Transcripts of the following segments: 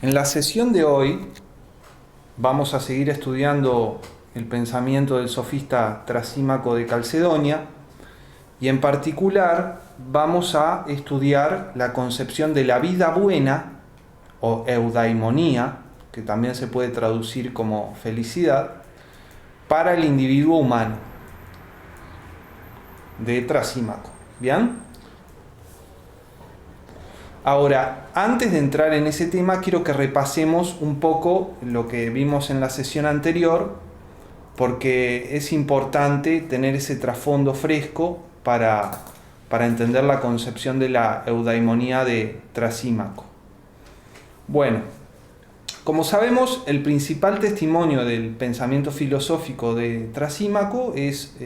En la sesión de hoy vamos a seguir estudiando el pensamiento del sofista Trasímaco de Calcedonia y en particular vamos a estudiar la concepción de la vida buena o eudaimonía, que también se puede traducir como felicidad, para el individuo humano de Trasímaco. ¿Bien? Ahora, antes de entrar en ese tema, quiero que repasemos un poco lo que vimos en la sesión anterior, porque es importante tener ese trasfondo fresco para entender la concepción de la eudaimonía de Trasímaco. Bueno, como sabemos, el principal testimonio del pensamiento filosófico de Trasímaco es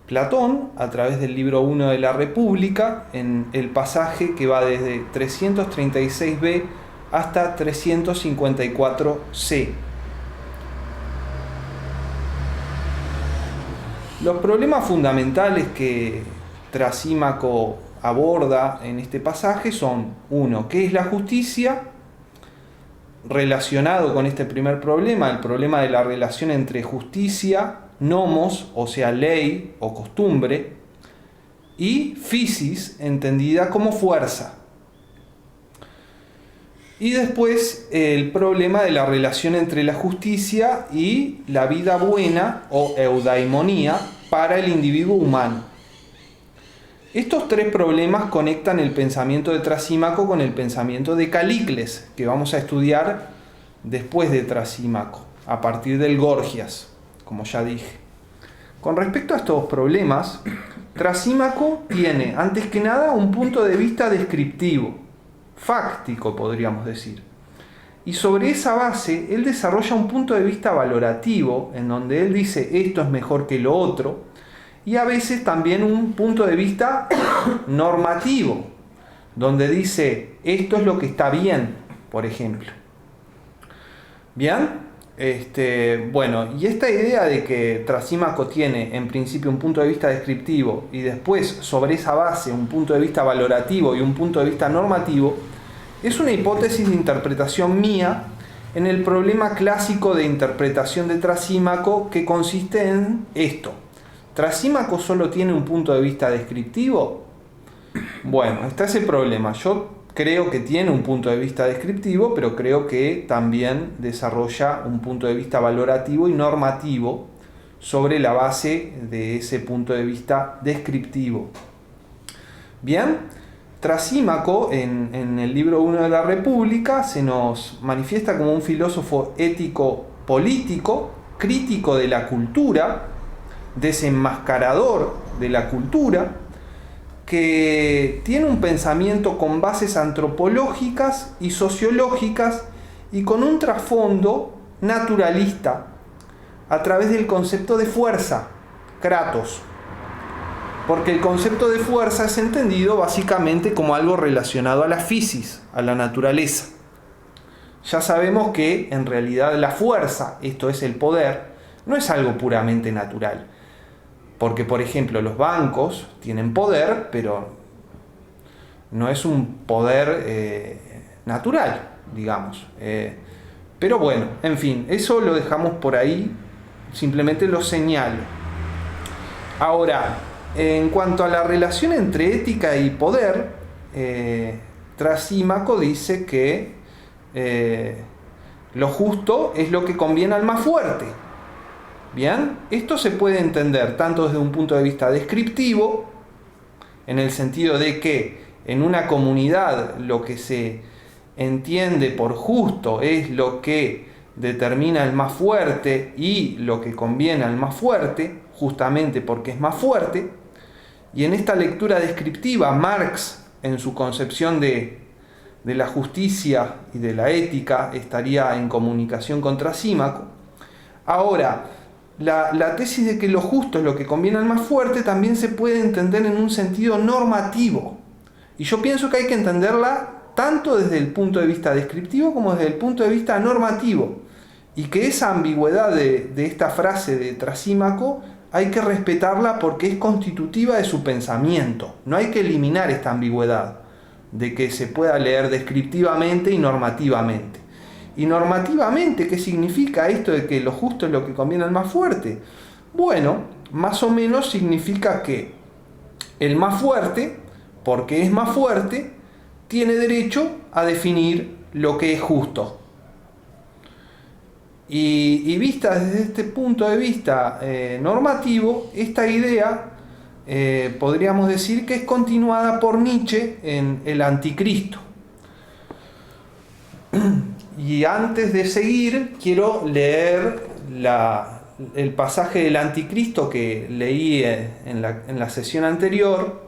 Platón, a través del libro 1 de la República, en el pasaje que va desde 336b hasta 354c. Los problemas fundamentales que Trasímaco aborda en este pasaje son: uno, ¿qué es la justicia? Relacionado con este primer problema, el problema de la relación entre justicia, nomos, o sea, ley o costumbre, y physis, entendida como fuerza. Y después el problema de la relación entre la justicia y la vida buena o eudaimonía para el individuo humano. Estos tres problemas conectan el pensamiento de Trasímaco con el pensamiento de Calicles, que vamos a estudiar después de Trasímaco, a partir del Gorgias, como ya dije. Con respecto a estos problemas, Trasímaco tiene, antes que nada, un punto de vista descriptivo, fáctico, podríamos decir. Y sobre esa base, él desarrolla un punto de vista valorativo, en donde él dice esto es mejor que lo otro, y a veces también un punto de vista normativo, donde dice esto es lo que está bien, por ejemplo. ¿Bien? Bueno, y esta idea de que Trasímaco tiene en principio un punto de vista descriptivo y después sobre esa base un punto de vista valorativo y un punto de vista normativo, es una hipótesis de interpretación mía en el problema clásico de interpretación de Trasímaco, que consiste en esto: ¿Trasímaco solo tiene un punto de vista descriptivo? Bueno, está ese problema. Yo creo que tiene un punto de vista descriptivo, pero creo que también desarrolla un punto de vista valorativo y normativo sobre la base de ese punto de vista descriptivo. Bien, Trasímaco en el libro 1 de la República se nos manifiesta como un filósofo ético-político, crítico de la cultura, desenmascarador de la cultura, que tiene un pensamiento con bases antropológicas y sociológicas y con un trasfondo naturalista a través del concepto de fuerza, kratos. Porque el concepto de fuerza es entendido básicamente como algo relacionado a la physis, a la naturaleza. Ya sabemos que en realidad la fuerza, esto es el poder, no es algo puramente natural. Porque, por ejemplo, los bancos tienen poder, pero no es un poder natural, digamos. Pero bueno, en fin, eso lo dejamos por ahí, simplemente lo señalo. Ahora, en cuanto a la relación entre ética y poder, Trasímaco dice que lo justo es lo que conviene al más fuerte. Bien, esto se puede entender tanto desde un punto de vista descriptivo, en el sentido de que en una comunidad lo que se entiende por justo es lo que determina el más fuerte y lo que conviene al más fuerte, justamente porque es más fuerte. Y en esta lectura descriptiva, Marx, en su concepción de la justicia y de la ética, estaría en comunicación con Trasímaco. Ahora, la tesis de que lo justo es lo que conviene al más fuerte también se puede entender en un sentido normativo. Y yo pienso que hay que entenderla tanto desde el punto de vista descriptivo como desde el punto de vista normativo. Y que esa ambigüedad de esta frase de Trasímaco hay que respetarla porque es constitutiva de su pensamiento. No hay que eliminar esta ambigüedad. de que se pueda leer descriptivamente y normativamente. ¿Y normativamente qué significa esto de que lo justo es lo que conviene al más fuerte? Bueno, más o menos significa que el más fuerte, porque es más fuerte, tiene derecho a definir lo que es justo. Y vista desde este punto de vista normativo, esta idea podríamos decir que es continuada por Nietzsche en El Anticristo. Y antes de seguir, quiero leer el pasaje del Anticristo que leí en la sesión anterior,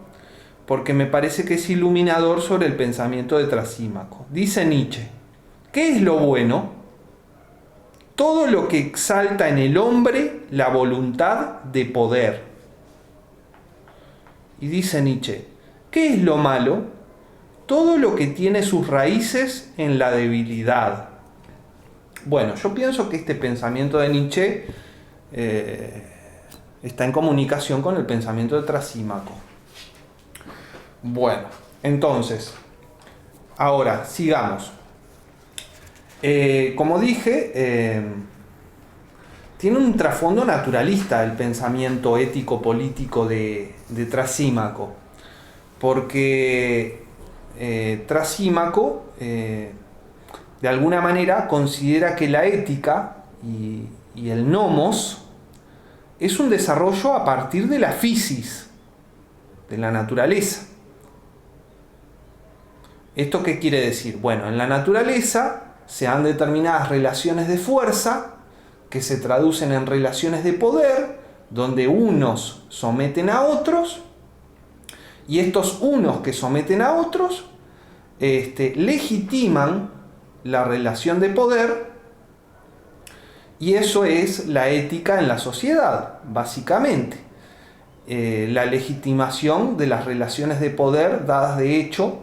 porque me parece que es iluminador sobre el pensamiento de Trasímaco. Dice Nietzsche: ¿qué es lo bueno? Todo lo que exalta en el hombre la voluntad de poder. Y dice Nietzsche: ¿qué es lo malo? Todo lo que tiene sus raíces en la debilidad. Bueno, yo pienso que este pensamiento de Nietzsche está en comunicación con el pensamiento de Trasímaco. Bueno, entonces, ahora sigamos. Como dije, tiene un trasfondo naturalista el pensamiento ético-político de Trasímaco, porque Trasímaco de alguna manera considera que la ética y el nomos es un desarrollo a partir de la physis, de la naturaleza. ¿Esto qué quiere decir? Bueno, en la naturaleza se dan determinadas relaciones de fuerza que se traducen en relaciones de poder, donde unos someten a otros, y estos unos que someten a otros legitiman la relación de poder, y eso es la ética en la sociedad, básicamente. La legitimación de las relaciones de poder dadas de hecho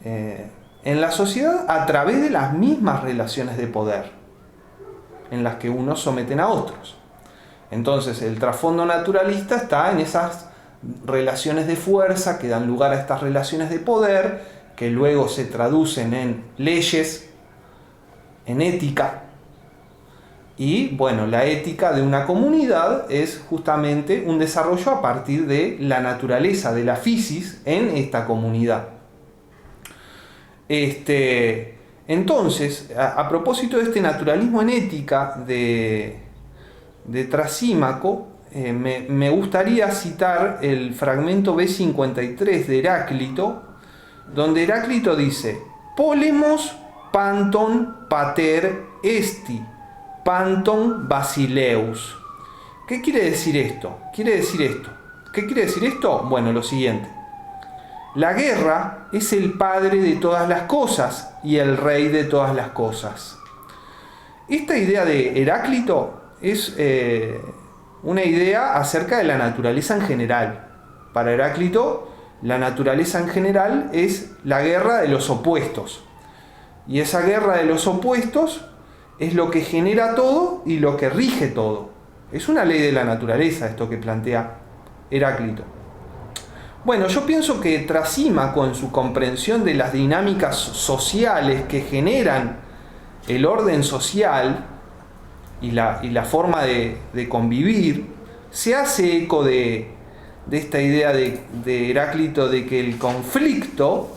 en la sociedad a través de las mismas relaciones de poder en las que unos someten a otros. Entonces el trasfondo naturalista está en esas relaciones de fuerza que dan lugar a estas relaciones de poder, que luego se traducen en leyes, en ética. Y bueno, la ética de una comunidad es justamente un desarrollo a partir de la naturaleza, de la physis en esta comunidad. Entonces, a propósito de este naturalismo en ética de Trasímaco, me gustaría citar el fragmento B53 de Heráclito, donde Heráclito dice: Polemos panton pater esti, panton basileus. ¿Qué quiere decir esto? ¿Qué quiere decir esto? Bueno, lo siguiente. La guerra es el padre de todas las cosas y el rey de todas las cosas. Esta idea de Heráclito es una idea acerca de la naturaleza en general. Para Heráclito, la naturaleza en general es la guerra de los opuestos. Y esa guerra de los opuestos es lo que genera todo y lo que rige todo. Es una ley de la naturaleza esto que plantea Heráclito. Bueno, yo pienso que Trasímaco, en su comprensión de las dinámicas sociales que generan el orden social y la forma de convivir, se hace eco de esta idea de Heráclito de que el conflicto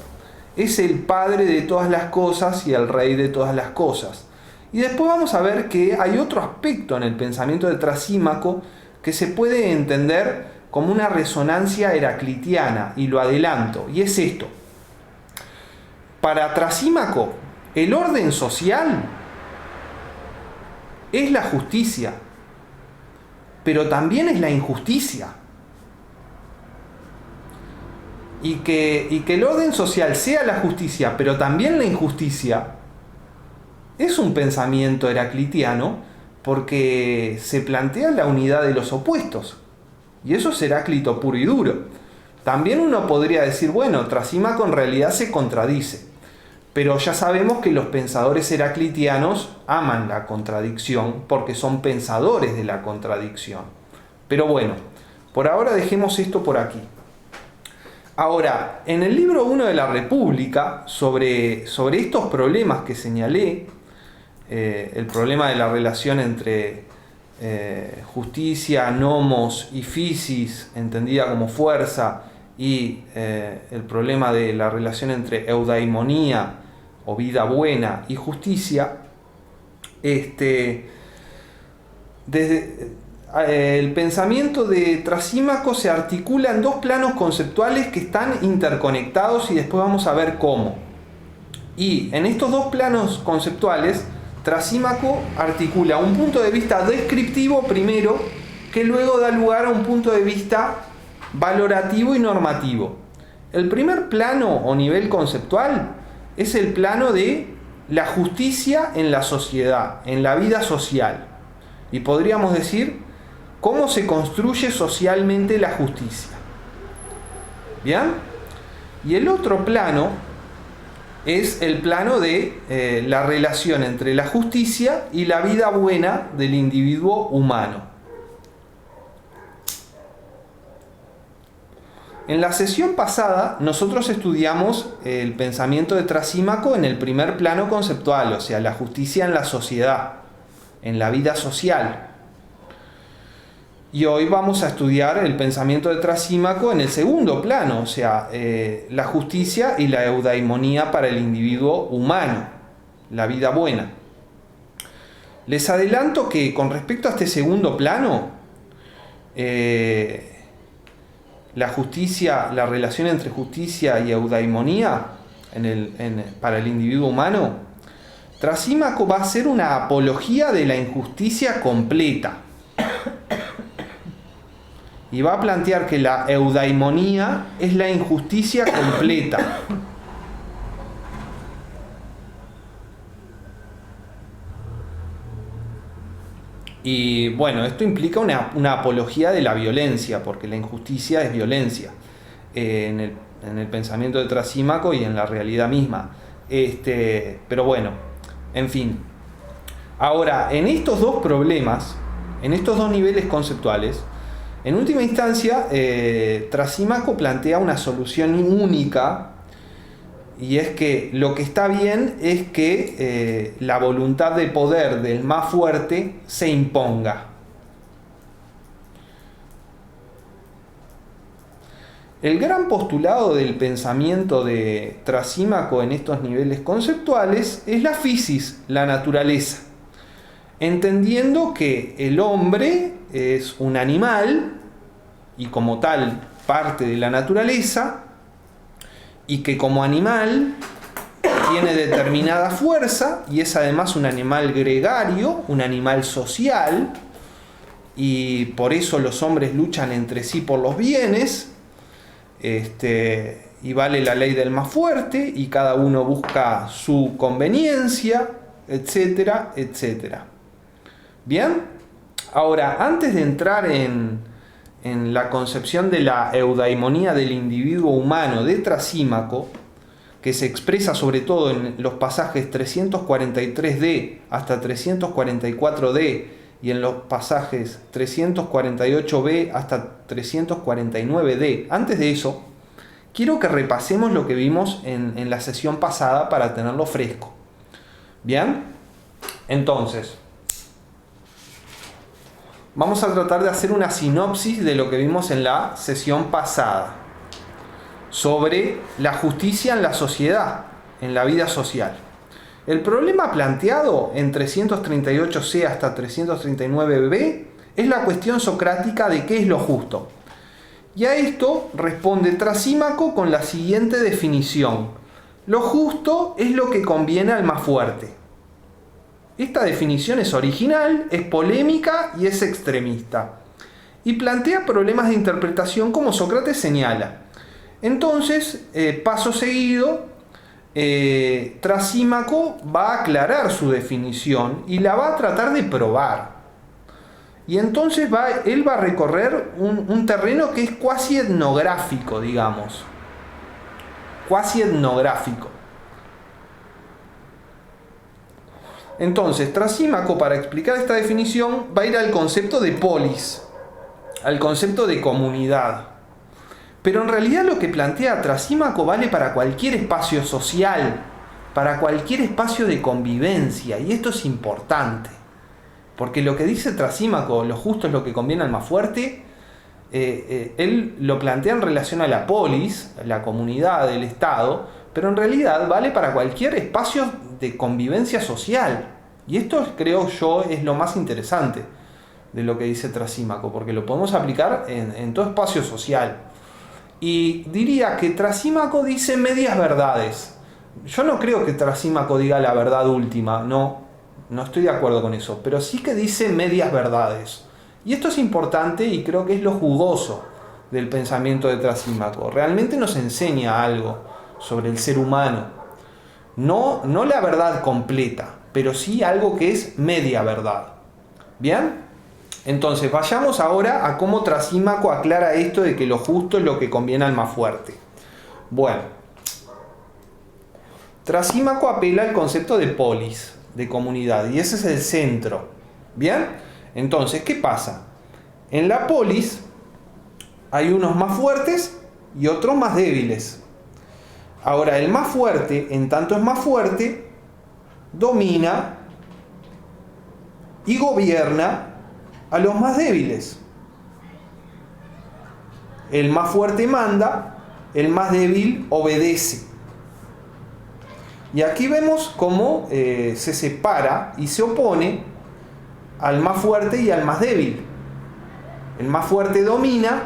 es el padre de todas las cosas y el rey de todas las cosas. Y después vamos a ver que hay otro aspecto en el pensamiento de Trasímaco que se puede entender como una resonancia heraclitiana, y lo adelanto, y es esto. Para Trasímaco, el orden social es la justicia, pero también es la injusticia. Y que el orden social sea la justicia, pero también la injusticia, es un pensamiento heraclitiano porque se plantea la unidad de los opuestos. Y eso es Heráclito puro y duro. También uno podría decir, bueno, Trasímaco en realidad se contradice. Pero ya sabemos que los pensadores heraclitianos aman la contradicción porque son pensadores de la contradicción. Pero bueno, por ahora dejemos esto por aquí. Ahora, en el libro 1 de la República, sobre estos problemas que señalé, el problema de la relación entre justicia, nomos y physis, entendida como fuerza, y el problema de la relación entre eudaimonía o vida buena y justicia, el pensamiento de Trasímaco se articula en dos planos conceptuales que están interconectados y después vamos a ver cómo. Y en estos dos planos conceptuales, Trasímaco articula un punto de vista descriptivo primero, que luego da lugar a un punto de vista valorativo y normativo. El primer plano o nivel conceptual es el plano de la justicia en la sociedad, en la vida social. Y podríamos decir cómo se construye socialmente la justicia. ¿Bien? Y el otro plano es el plano de la relación entre la justicia y la vida buena del individuo humano. En la sesión pasada nosotros estudiamos el pensamiento de Trasímaco en el primer plano conceptual, o sea, la justicia en la sociedad, en la vida social. Y hoy vamos a estudiar el pensamiento de Trasímaco en el segundo plano, o sea, la justicia y la eudaimonía para el individuo humano, la vida buena. Les adelanto que con respecto a este segundo plano, la justicia, la relación entre justicia y eudaimonía para el individuo humano, Trasímaco va a hacer una apología de la injusticia completa. Y va a plantear que la eudaimonía es la injusticia completa. Y bueno, esto implica una apología de la violencia, porque la injusticia es violencia en el pensamiento de Trasímaco y en la realidad misma. Pero bueno, en fin. Ahora, en estos dos problemas, en estos dos niveles conceptuales, en última instancia, Trasímaco plantea una solución única, y es que lo que está bien es que la voluntad de poder del más fuerte se imponga. El gran postulado del pensamiento de Trasímaco en estos niveles conceptuales es la physis, la naturaleza, entendiendo que el hombre es un animal y como tal parte de la naturaleza, y que como animal tiene determinada fuerza y es además un animal gregario, un animal social, y por eso los hombres luchan entre sí por los bienes, y vale la ley del más fuerte y cada uno busca su conveniencia, etcétera, etcétera. Bien, ahora antes de entrar en la concepción de la eudaimonía del individuo humano de Trasímaco, que se expresa sobre todo en los pasajes 343d hasta 344d y en los pasajes 348b hasta 349d. Antes de eso, quiero que repasemos lo que vimos en la sesión pasada para tenerlo fresco. ¿Bien? Entonces, vamos a tratar de hacer una sinopsis de lo que vimos en la sesión pasada sobre la justicia en la sociedad, en la vida social. El problema planteado en 338c hasta 339b es la cuestión socrática de qué es lo justo. Y a esto responde Trasímaco con la siguiente definición: lo justo es lo que conviene al más fuerte. Esta definición es original, es polémica y es extremista, y plantea problemas de interpretación como Sócrates señala. Entonces, paso seguido, Trasímaco va a aclarar su definición y la va a tratar de probar. Y entonces él va a recorrer un terreno que es cuasi etnográfico, digamos. Cuasi etnográfico. Entonces, Trasímaco, para explicar esta definición, va a ir al concepto de polis, al concepto de comunidad. Pero en realidad lo que plantea Trasímaco vale para cualquier espacio social, para cualquier espacio de convivencia, y esto es importante, porque lo que dice Trasímaco, lo justo es lo que conviene al más fuerte, él lo plantea en relación a la polis, la comunidad, el Estado, pero en realidad vale para cualquier espacio de convivencia social. Y esto, creo yo, es lo más interesante de lo que dice Trasímaco, porque lo podemos aplicar en todo espacio social. Y diría que Trasímaco dice medias verdades. Yo no creo que Trasímaco diga la verdad última, no estoy de acuerdo con eso, pero sí que dice medias verdades. Y esto es importante y creo que es lo jugoso del pensamiento de Trasímaco. Realmente nos enseña algo sobre el ser humano. No la verdad completa, pero sí algo que es media verdad. ¿Bien? Entonces, vayamos ahora a cómo Trasímaco aclara esto de que lo justo es lo que conviene al más fuerte. Bueno, Trasímaco apela al concepto de polis, de comunidad, y ese es el centro. ¿Bien? Entonces, ¿qué pasa? En la polis hay unos más fuertes y otros más débiles. Ahora, el más fuerte, en tanto es más fuerte, domina y gobierna a los más débiles. El más fuerte manda, el más débil obedece. Y aquí vemos cómo se separa y se opone al más fuerte y al más débil. El más fuerte domina,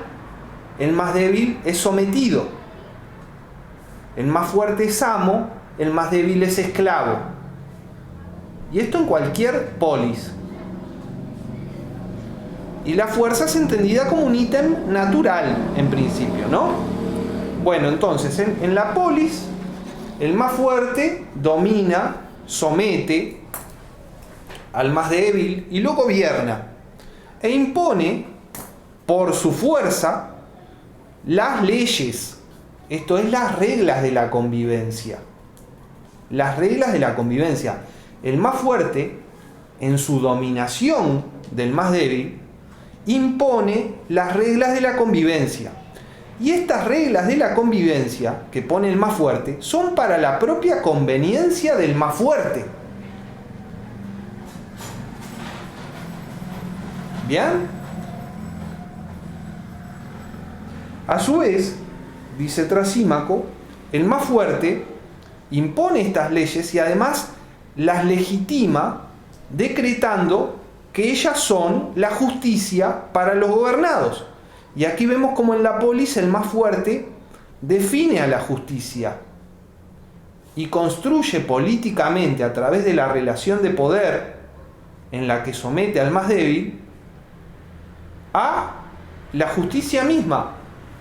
el más débil es sometido. El más fuerte es amo, el más débil es esclavo. Y esto en cualquier polis. Y la fuerza es entendida como un ítem natural, en principio, ¿no? Bueno, entonces, en la polis, el más fuerte domina, somete al más débil y lo gobierna. E impone, por su fuerza, las leyes. Esto es las reglas de la convivencia. Las reglas de la convivencia. El más fuerte, en su dominación del más débil, impone las reglas de la convivencia. Y estas reglas de la convivencia que pone el más fuerte son para la propia conveniencia del más fuerte. ¿Bien? A su vez, dice Trasímaco, el más fuerte impone estas leyes y además las legitima decretando que ellas son la justicia para los gobernados. Y aquí vemos como en la polis el más fuerte define a la justicia y construye políticamente a través de la relación de poder en la que somete al más débil a la justicia misma,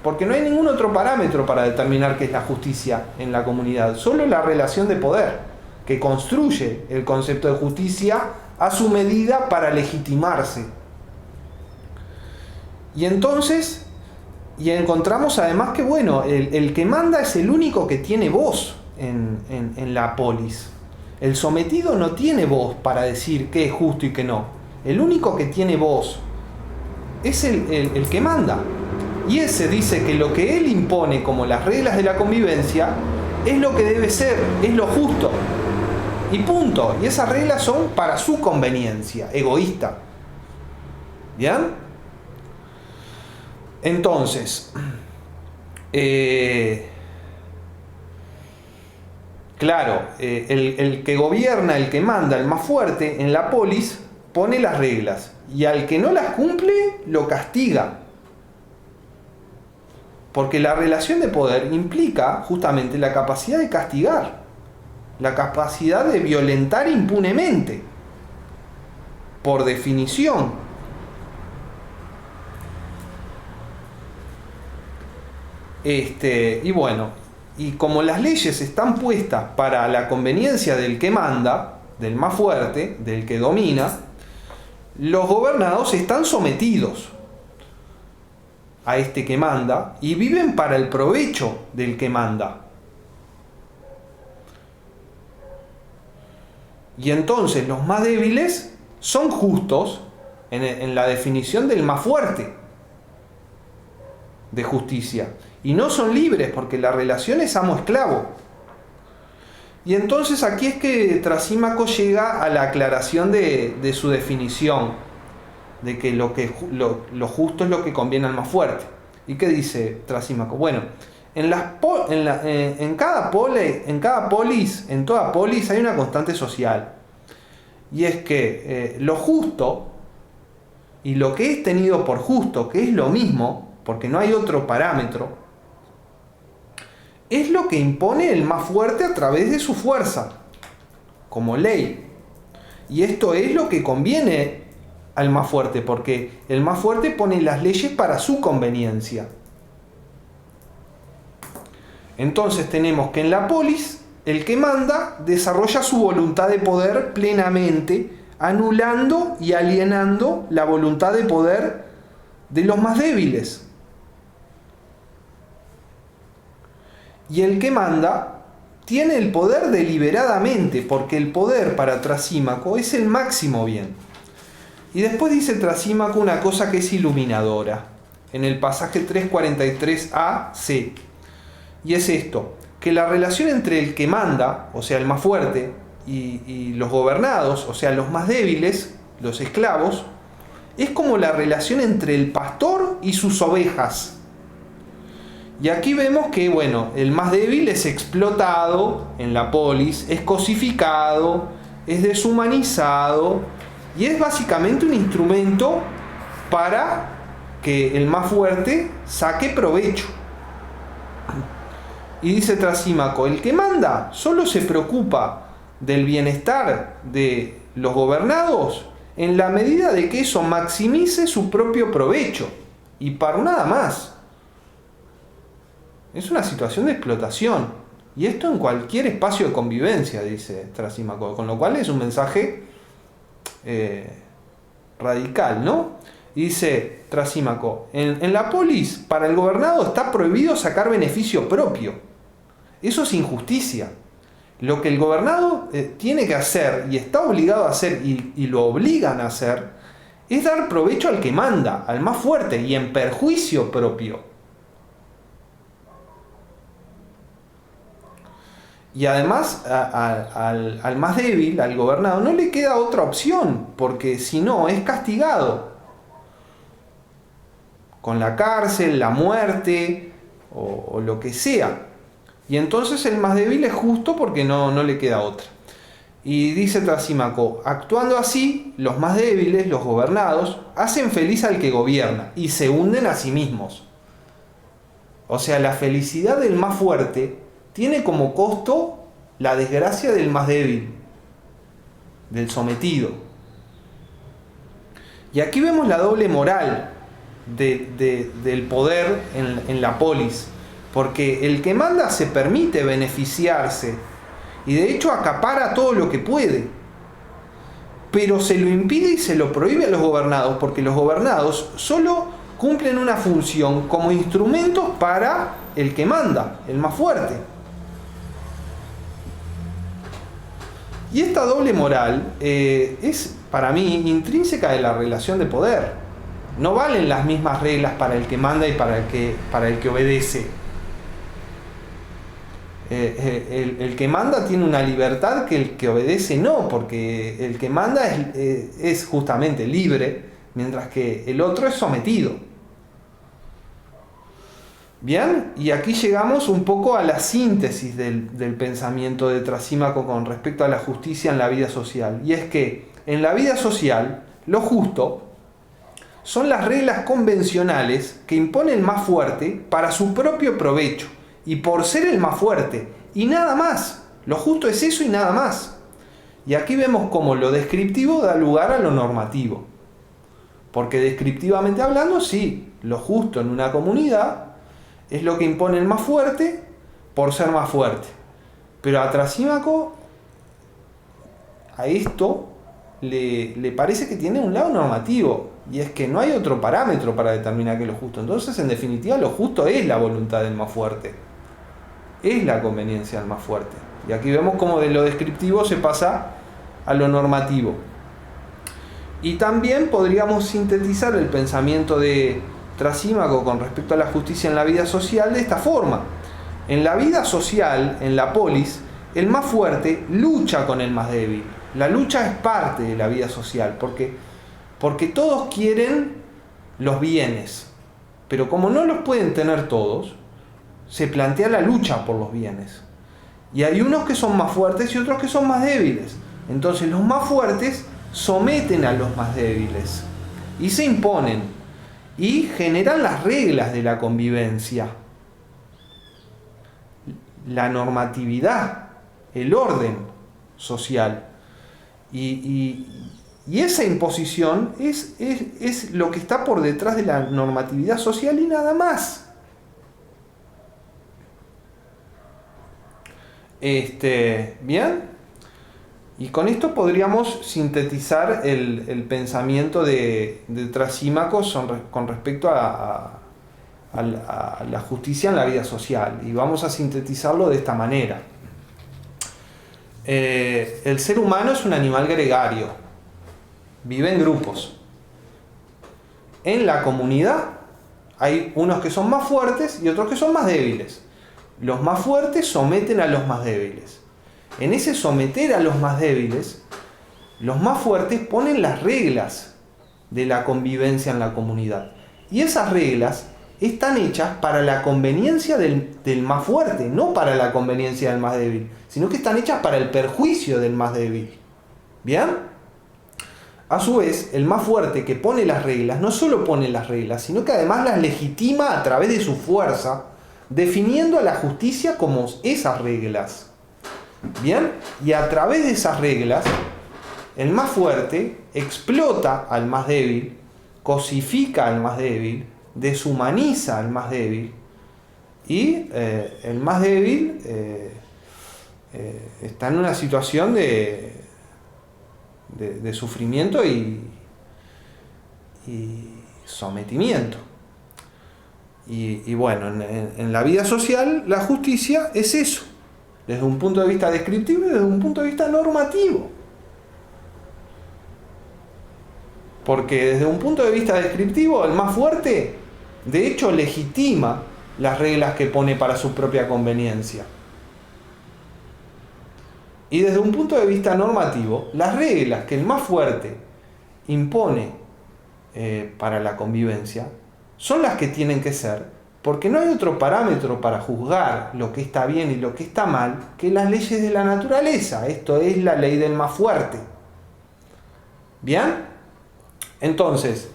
porque no hay ningún otro parámetro para determinar qué es la justicia en la comunidad, solo la relación de poder que construye el concepto de justicia a su medida para legitimarse. Y entonces, encontramos además que, bueno, el que manda es el único que tiene voz en la polis. El sometido no tiene voz para decir qué es justo y qué no. El único que tiene voz es el que manda. Y ese dice que lo que él impone como las reglas de la convivencia es lo que debe ser, es lo justo. Y punto. Y esas reglas son para su conveniencia, egoísta. ¿Bien? Entonces, claro, el que gobierna, el que manda, el más fuerte en la polis, pone las reglas. Y al que no las cumple, lo castiga. Porque la relación de poder implica justamente la capacidad de castigar, la capacidad de violentar impunemente, por definición. Y bueno, y como las leyes están puestas para la conveniencia del que manda, del más fuerte, del que domina, los gobernados están sometidos a este que manda y viven para el provecho del que manda. Y entonces los más débiles son justos en la definición del más fuerte. de justicia. Y no son libres porque la relación es amo-esclavo. Y entonces aquí es que Trasímaco llega a la aclaración de su definición, de que lo justo es lo que conviene al más fuerte. ¿Y qué dice Trasímaco? Bueno, en toda polis hay una constante social. Y es que lo justo y lo que es tenido por justo, que es lo mismo, porque no hay otro parámetro, es lo que impone el más fuerte a través de su fuerza, como ley. Y esto es lo que conviene al más fuerte, porque el más fuerte pone las leyes para su conveniencia. Entonces tenemos que en la polis, el que manda desarrolla su voluntad de poder plenamente, anulando y alienando la voluntad de poder de los más débiles. Y el que manda tiene el poder deliberadamente, porque el poder para Trasímaco es el máximo bien. Y después dice Trasímaco una cosa que es iluminadora, en el pasaje 343a-c. Y es esto, que la relación entre el que manda, o sea el más fuerte, y los gobernados, o sea los más débiles, los esclavos, es como la relación entre el pastor y sus ovejas. Y aquí vemos que, bueno, el más débil es explotado en la polis, es cosificado, es deshumanizado y es básicamente un instrumento para que el más fuerte saque provecho. Y dice Trasímaco, el que manda solo se preocupa del bienestar de los gobernados en la medida de que eso maximice su propio provecho y para nada más. Es una situación de explotación. Y esto en cualquier espacio de convivencia, dice Trasímaco. Con lo cual es un mensaje radical, ¿no? Y dice Trasímaco, en la polis, para el gobernado está prohibido sacar beneficio propio. Eso es injusticia. Lo que el gobernado tiene que hacer y está obligado a hacer y lo obligan a hacer es dar provecho al que manda, al más fuerte y en perjuicio propio. Y además al más débil, al gobernado, no le queda otra opción, porque si no es castigado con la cárcel, la muerte o lo que sea. Y entonces el más débil es justo porque no le queda otra. Y dice Trasímaco, actuando así, los más débiles, los gobernados, hacen feliz al que gobierna y se hunden a sí mismos. O sea, la felicidad del más fuerte tiene como costo la desgracia del más débil, del sometido. Y aquí vemos la doble moral del poder en la polis, porque el que manda se permite beneficiarse y de hecho acapara todo lo que puede, pero se lo impide y se lo prohíbe a los gobernados, porque los gobernados solo cumplen una función como instrumentos para el que manda, el más fuerte. Y esta doble moral es para mí intrínseca de la relación de poder. No valen las mismas reglas para el que manda y para el que obedece. El que manda tiene una libertad que el que obedece no, porque el que manda es justamente libre, mientras que el otro es sometido. Bien, y aquí llegamos un poco a la síntesis del pensamiento de Trasímaco con respecto a la justicia en la vida social. Y es que en la vida social, lo justo son las reglas convencionales que impone el más fuerte para su propio provecho y por ser el más fuerte, y nada más. Lo justo es eso y nada más. Y aquí vemos cómo lo descriptivo da lugar a lo normativo. Porque descriptivamente hablando, sí, lo justo en una comunidad es lo que impone el más fuerte por ser más fuerte. Pero a Trasímaco, a esto le parece que tiene un lado normativo, y es que no hay otro parámetro para determinar que es lo justo. Entonces, en definitiva, lo justo es la voluntad del más fuerte, es la conveniencia del más fuerte. Y aquí vemos cómo de lo descriptivo se pasa a lo normativo. Y también podríamos sintetizar el pensamiento de Trasímaco con respecto a la justicia en la vida social de esta forma. En la vida social, en la polis, el más fuerte lucha con el más débil. La lucha es parte de la vida social, porque todos quieren los bienes, pero como no los pueden tener todos, se plantea la lucha por los bienes. Y hay unos que son más fuertes y otros que son más débiles. Entonces los más fuertes someten a los más débiles y se imponen y generan las reglas de la convivencia, la normatividad, el orden social. Y esa imposición es lo que está por detrás de la normatividad social y nada más. Bien, y con esto podríamos sintetizar el pensamiento de Trasímaco con respecto a la justicia en la vida social, y vamos a sintetizarlo de esta manera. El ser humano es un animal gregario, vive en grupos. En la comunidad hay unos que son más fuertes y otros que son más débiles. Los más fuertes someten a los más débiles. En ese someter a los más débiles, los más fuertes ponen las reglas de la convivencia en la comunidad. Y esas reglas están hechas para la conveniencia del más fuerte, no para la conveniencia del más débil, sino que están hechas para el perjuicio del más débil. ¿Bien? A su vez, el más fuerte que pone las reglas, no solo pone las reglas, sino que además las legitima a través de su fuerza, definiendo a la justicia como esas reglas. Bien, y a través de esas reglas, el más fuerte explota al más débil, cosifica al más débil, deshumaniza al más débil, y el más débil está en una situación de sufrimiento y sometimiento. Y bueno, en la vida social la justicia es eso, desde un punto de vista descriptivo y desde un punto de vista normativo. Porque desde un punto de vista descriptivo, el más fuerte, de hecho, legitima las reglas que pone para su propia conveniencia. Y desde un punto de vista normativo, las reglas que el más fuerte impone para la convivencia son las que tienen que ser, porque no hay otro parámetro para juzgar lo que está bien y lo que está mal que las leyes de la naturaleza. Esto es la ley del más fuerte. ¿Bien? Entonces,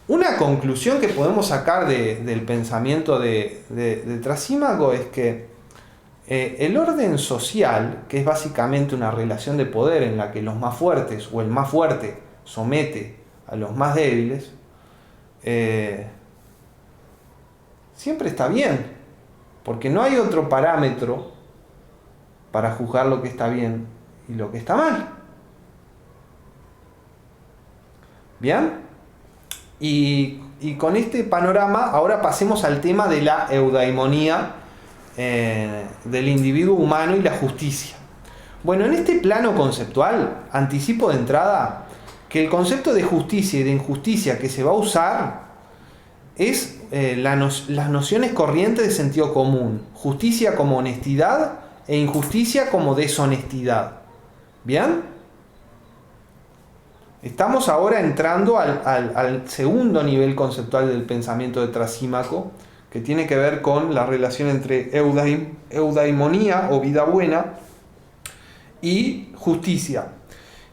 una conclusión que podemos sacar del pensamiento de Trasímaco es que el orden social, que es básicamente una relación de poder en la que los más fuertes o el más fuerte somete a los más débiles, siempre está bien, porque no hay otro parámetro para juzgar lo que está bien y lo que está mal. ¿Bien? Y con este panorama, ahora pasemos al tema de la eudaimonía del individuo humano y la justicia. Bueno, en este plano conceptual, anticipo de entrada que el concepto de justicia y de injusticia que se va a usar es las nociones corrientes de sentido común. Justicia como honestidad e injusticia como deshonestidad. ¿Bien? Estamos ahora entrando al segundo nivel conceptual del pensamiento de Trasímaco, que tiene que ver con la relación entre eudaimonía o vida buena y justicia.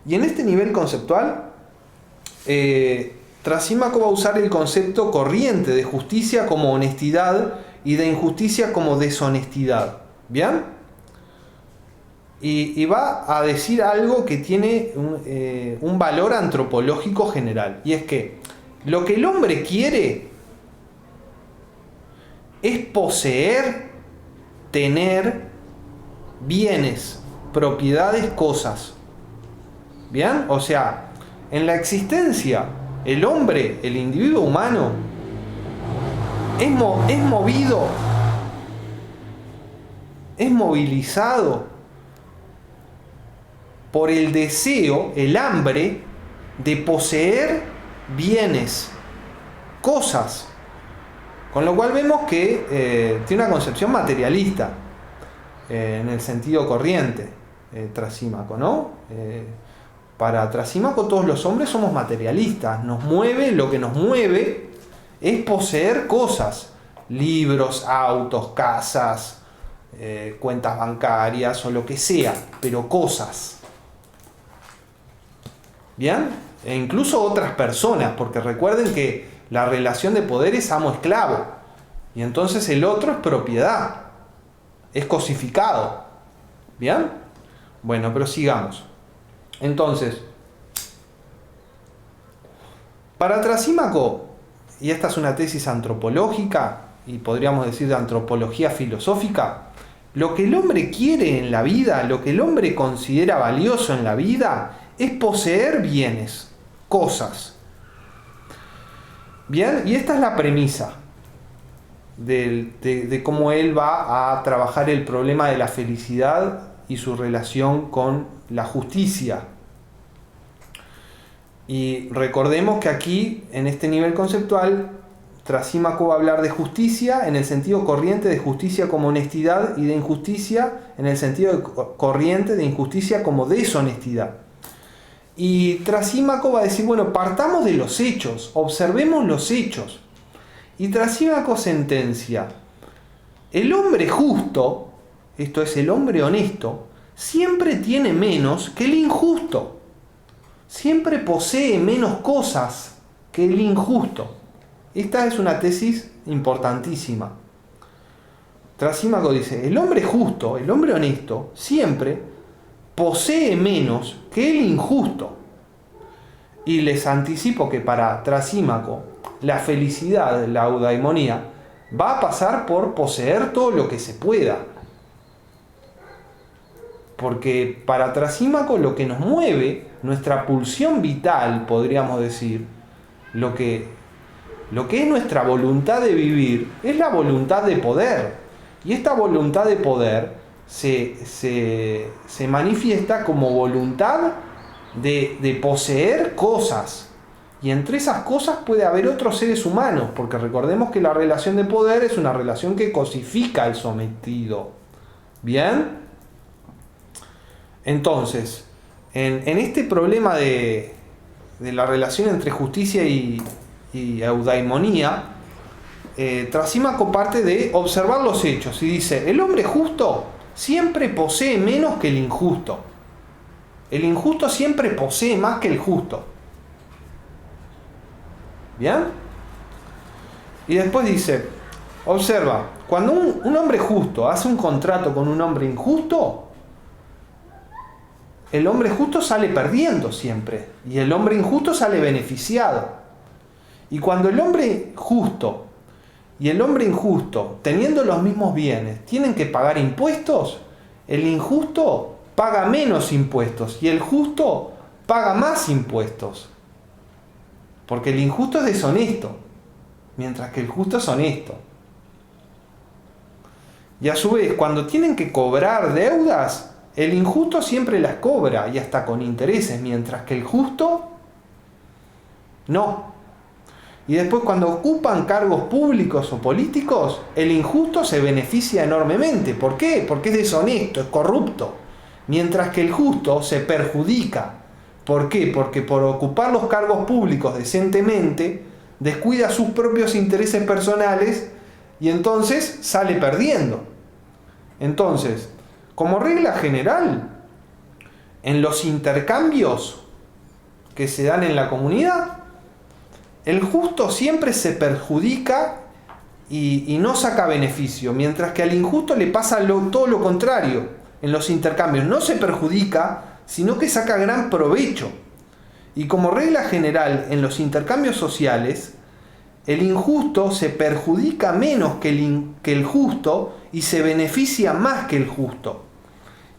Y en este nivel conceptual, Trasímaco va a usar el concepto corriente de justicia como honestidad y de injusticia como deshonestidad. ¿Bien? Y va a decir algo que tiene un valor antropológico general. Y es que lo que el hombre quiere es poseer, tener bienes, propiedades, cosas. ¿Bien? O sea, en la existencia, el hombre, el individuo humano, es movido, es movilizado por el deseo, el hambre de poseer bienes, cosas. Con lo cual vemos que tiene una concepción materialista, en el sentido corriente, Trasímaco, ¿no? Para Trasímaco todos los hombres somos materialistas, lo que nos mueve es poseer cosas, libros, autos, casas, cuentas bancarias o lo que sea, pero cosas. ¿Bien? E incluso otras personas, porque recuerden que la relación de poder es amo-esclavo, y entonces el otro es propiedad, es cosificado. ¿Bien? Bueno, pero sigamos. Entonces, para Trasímaco, y esta es una tesis antropológica, y podríamos decir de antropología filosófica, lo que el hombre quiere en la vida, lo que el hombre considera valioso en la vida, es poseer bienes, cosas. Bien, y esta es la premisa de cómo él va a trabajar el problema de la felicidad y su relación con la justicia. Y recordemos que aquí, en este nivel conceptual, Trasímaco va a hablar de justicia en el sentido corriente de justicia como honestidad y de injusticia en el sentido corriente de injusticia como deshonestidad. Y Trasímaco va a decir, bueno, partamos de los hechos, observemos los hechos. Y Trasímaco sentencia, el hombre justo, esto es el hombre honesto, siempre tiene menos que el injusto. Siempre posee menos cosas que el injusto. Esta es una tesis importantísima. Trasímaco dice, el hombre justo, el hombre honesto, siempre posee menos que el injusto. Y les anticipo que para Trasímaco, la felicidad, la eudaimonía, va a pasar por poseer todo lo que se pueda. Porque para Trasímaco lo que nos mueve, nuestra pulsión vital, podríamos decir, lo que es nuestra voluntad de vivir, es la voluntad de poder. Y esta voluntad de poder se manifiesta como voluntad de poseer cosas. Y entre esas cosas puede haber otros seres humanos, porque recordemos que la relación de poder es una relación que cosifica al sometido. ¿Bien? Entonces, en este problema de la relación entre justicia y eudaimonía, Trasímaco parte de observar los hechos y dice, el hombre justo siempre posee menos que el injusto. El injusto siempre posee más que el justo. ¿Bien? Y después dice, observa, cuando un hombre justo hace un contrato con un hombre injusto, el hombre justo sale perdiendo siempre y el hombre injusto sale beneficiado. Y cuando el hombre justo y el hombre injusto, teniendo los mismos bienes, tienen que pagar impuestos, el injusto paga menos impuestos y el justo paga más impuestos. Porque el injusto es deshonesto, mientras que el justo es honesto. Y a su vez, cuando tienen que cobrar deudas, el injusto siempre las cobra y hasta con intereses, mientras que el justo no. Y después cuando ocupan cargos públicos o políticos, el injusto se beneficia enormemente. ¿Por qué? Porque es deshonesto, es corrupto. Mientras que el justo se perjudica. ¿Por qué? Porque por ocupar los cargos públicos decentemente, descuida sus propios intereses personales y entonces sale perdiendo. Entonces, como regla general, en los intercambios que se dan en la comunidad, el justo siempre se perjudica y no saca beneficio, mientras que al injusto le pasa todo lo contrario. En los intercambios no se perjudica, sino que saca gran provecho. Y como regla general, en los intercambios sociales, el injusto se perjudica menos que el justo y se beneficia más que el justo.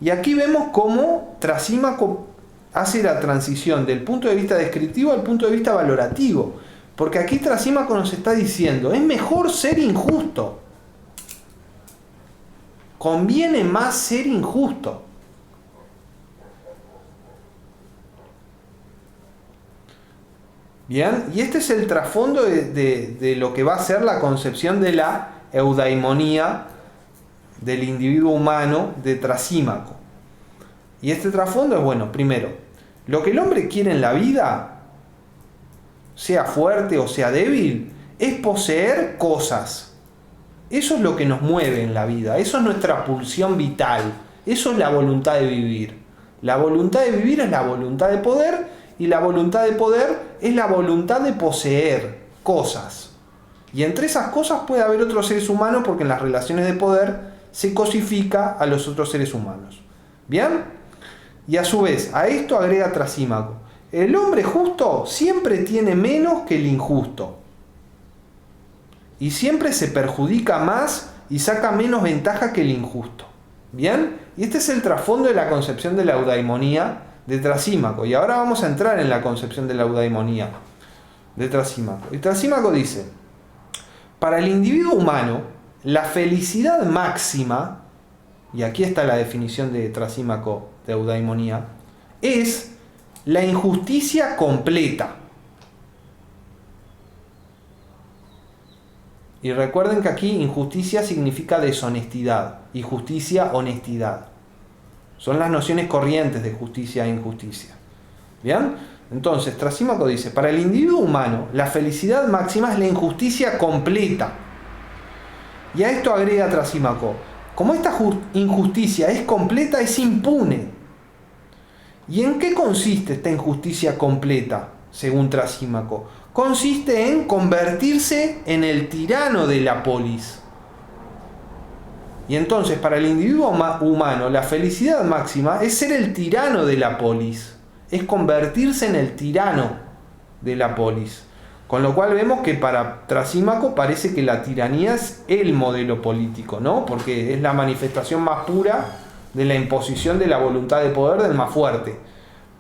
Y aquí vemos cómo Trasímaco hace la transición del punto de vista descriptivo al punto de vista valorativo. Porque aquí Trasímaco nos está diciendo, es mejor ser injusto. Conviene más ser injusto. Bien, y este es el trasfondo de lo que va a ser la concepción de la eudaimonía del individuo humano de Trasímaco. Y este trasfondo es, bueno, primero, lo que el hombre quiere en la vida, sea fuerte o sea débil, es poseer cosas. Eso es lo que nos mueve en la vida, eso es nuestra pulsión vital, eso es la voluntad de vivir. La voluntad de vivir es la voluntad de poder, y la voluntad de poder es la voluntad de poseer cosas. Y entre esas cosas puede haber otros seres humanos, porque en las relaciones de poder se cosifica a los otros seres humanos. ¿Bien? Y a su vez, a esto agrega Trasímaco: el hombre justo siempre tiene menos que el injusto. Y siempre se perjudica más y saca menos ventaja que el injusto. ¿Bien? Y este es el trasfondo de la concepción de la eudaimonía de Trasímaco. Y ahora vamos a entrar en la concepción de la eudaimonía de Trasímaco. Y Trasímaco dice: para el individuo humano, la felicidad máxima, y aquí está la definición de Trasímaco de eudaimonía, es la injusticia completa. Y recuerden que aquí injusticia significa deshonestidad y justicia, honestidad. Son las nociones corrientes de justicia e injusticia. ¿Bien? Entonces, Trasímaco dice: para el individuo humano, la felicidad máxima es la injusticia completa. Y a esto agrega Trasímaco: como esta injusticia es completa, es impune. ¿Y en qué consiste esta injusticia completa, según Trasímaco? Consiste en convertirse en el tirano de la polis. Y entonces, para el individuo humano, la felicidad máxima es ser el tirano de la polis, es convertirse en el tirano de la polis. Con lo cual vemos que para Trasímaco parece que la tiranía es el modelo político, ¿no? Porque es la manifestación más pura de la imposición de la voluntad de poder del más fuerte.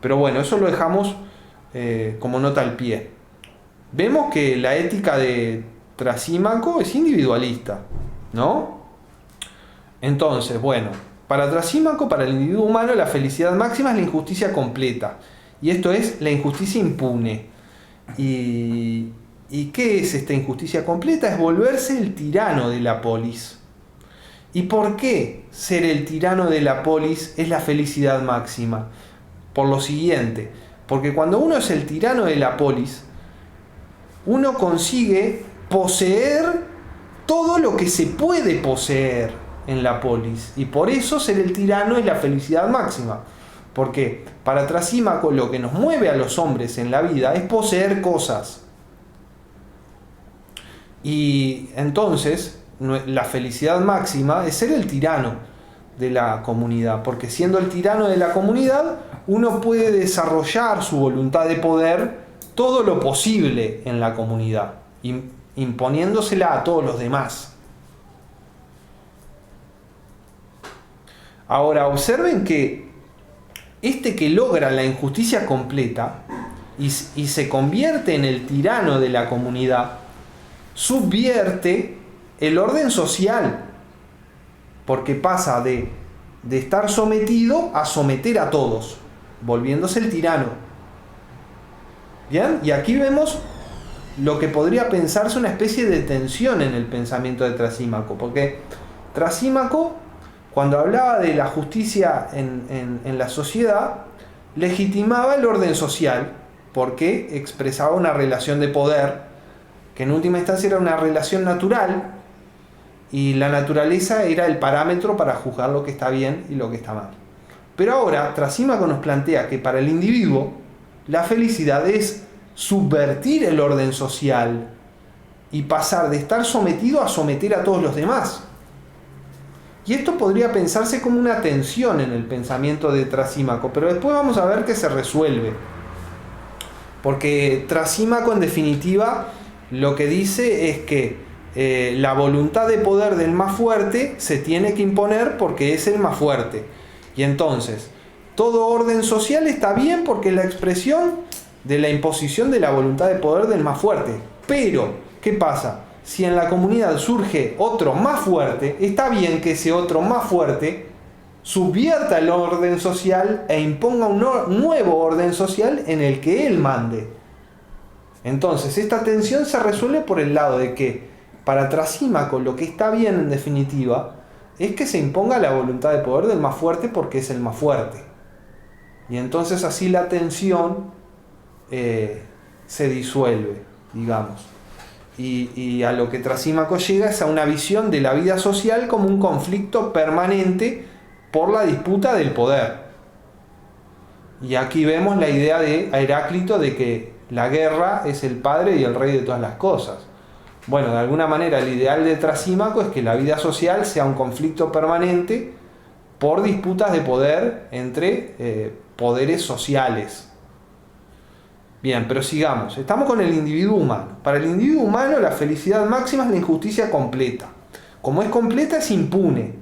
Pero bueno, eso lo dejamos como nota al pie. Vemos que la ética de Trasímaco es individualista, ¿no? Entonces, bueno, para Trasímaco, para el individuo humano, la felicidad máxima es la injusticia completa. Y esto es la injusticia impune. ¿Y qué es esta injusticia completa? Es volverse el tirano de la polis. ¿Y por qué ser el tirano de la polis es la felicidad máxima? Por lo siguiente: porque cuando uno es el tirano de la polis, uno consigue poseer todo lo que se puede poseer en la polis. Y por eso ser el tirano es la felicidad máxima. Porque para Trasímaco lo que nos mueve a los hombres en la vida es poseer cosas. Y entonces la felicidad máxima es ser el tirano de la comunidad. Porque siendo el tirano de la comunidad, uno puede desarrollar su voluntad de poder todo lo posible en la comunidad, imponiéndosela a todos los demás. Ahora, observen que este que logra la injusticia completa y se convierte en el tirano de la comunidad, subvierte el orden social, porque pasa de estar sometido a someter a todos, volviéndose el tirano. ¿Bien? Y aquí vemos lo que podría pensarse una especie de tensión en el pensamiento de Trasímaco, porque Trasímaco, cuando hablaba de la justicia en la sociedad, legitimaba el orden social, porque expresaba una relación de poder, que en última instancia era una relación natural, y la naturaleza era el parámetro para juzgar lo que está bien y lo que está mal. Pero ahora Trasímaco nos plantea que para el individuo la felicidad es subvertir el orden social y pasar de estar sometido a someter a todos los demás. Y esto podría pensarse como una tensión en el pensamiento de Trasímaco, pero después vamos a ver que se resuelve. Porque Trasímaco, en definitiva, lo que dice es que la voluntad de poder del más fuerte se tiene que imponer porque es el más fuerte. Y entonces, todo orden social está bien porque es la expresión de la imposición de la voluntad de poder del más fuerte. Pero, ¿qué pasa? Si en la comunidad surge otro más fuerte, está bien que ese otro más fuerte subvierta el orden social e imponga un nuevo orden social en el que él mande. Entonces, esta tensión se resuelve por el lado de que para Trasímaco lo que está bien en definitiva es que se imponga la voluntad de poder del más fuerte porque es el más fuerte. Y entonces así la tensión se disuelve, digamos. Y a lo que Trasímaco llega es a una visión de la vida social como un conflicto permanente por la disputa del poder. Y aquí vemos la idea de Heráclito de que la guerra es el padre y el rey de todas las cosas. Bueno, de alguna manera el ideal de Trasímaco es que la vida social sea un conflicto permanente por disputas de poder entre poderes sociales. Bien, pero sigamos. Estamos con el individuo humano. Para el individuo humano la felicidad máxima es la injusticia completa. Como es completa, es impune.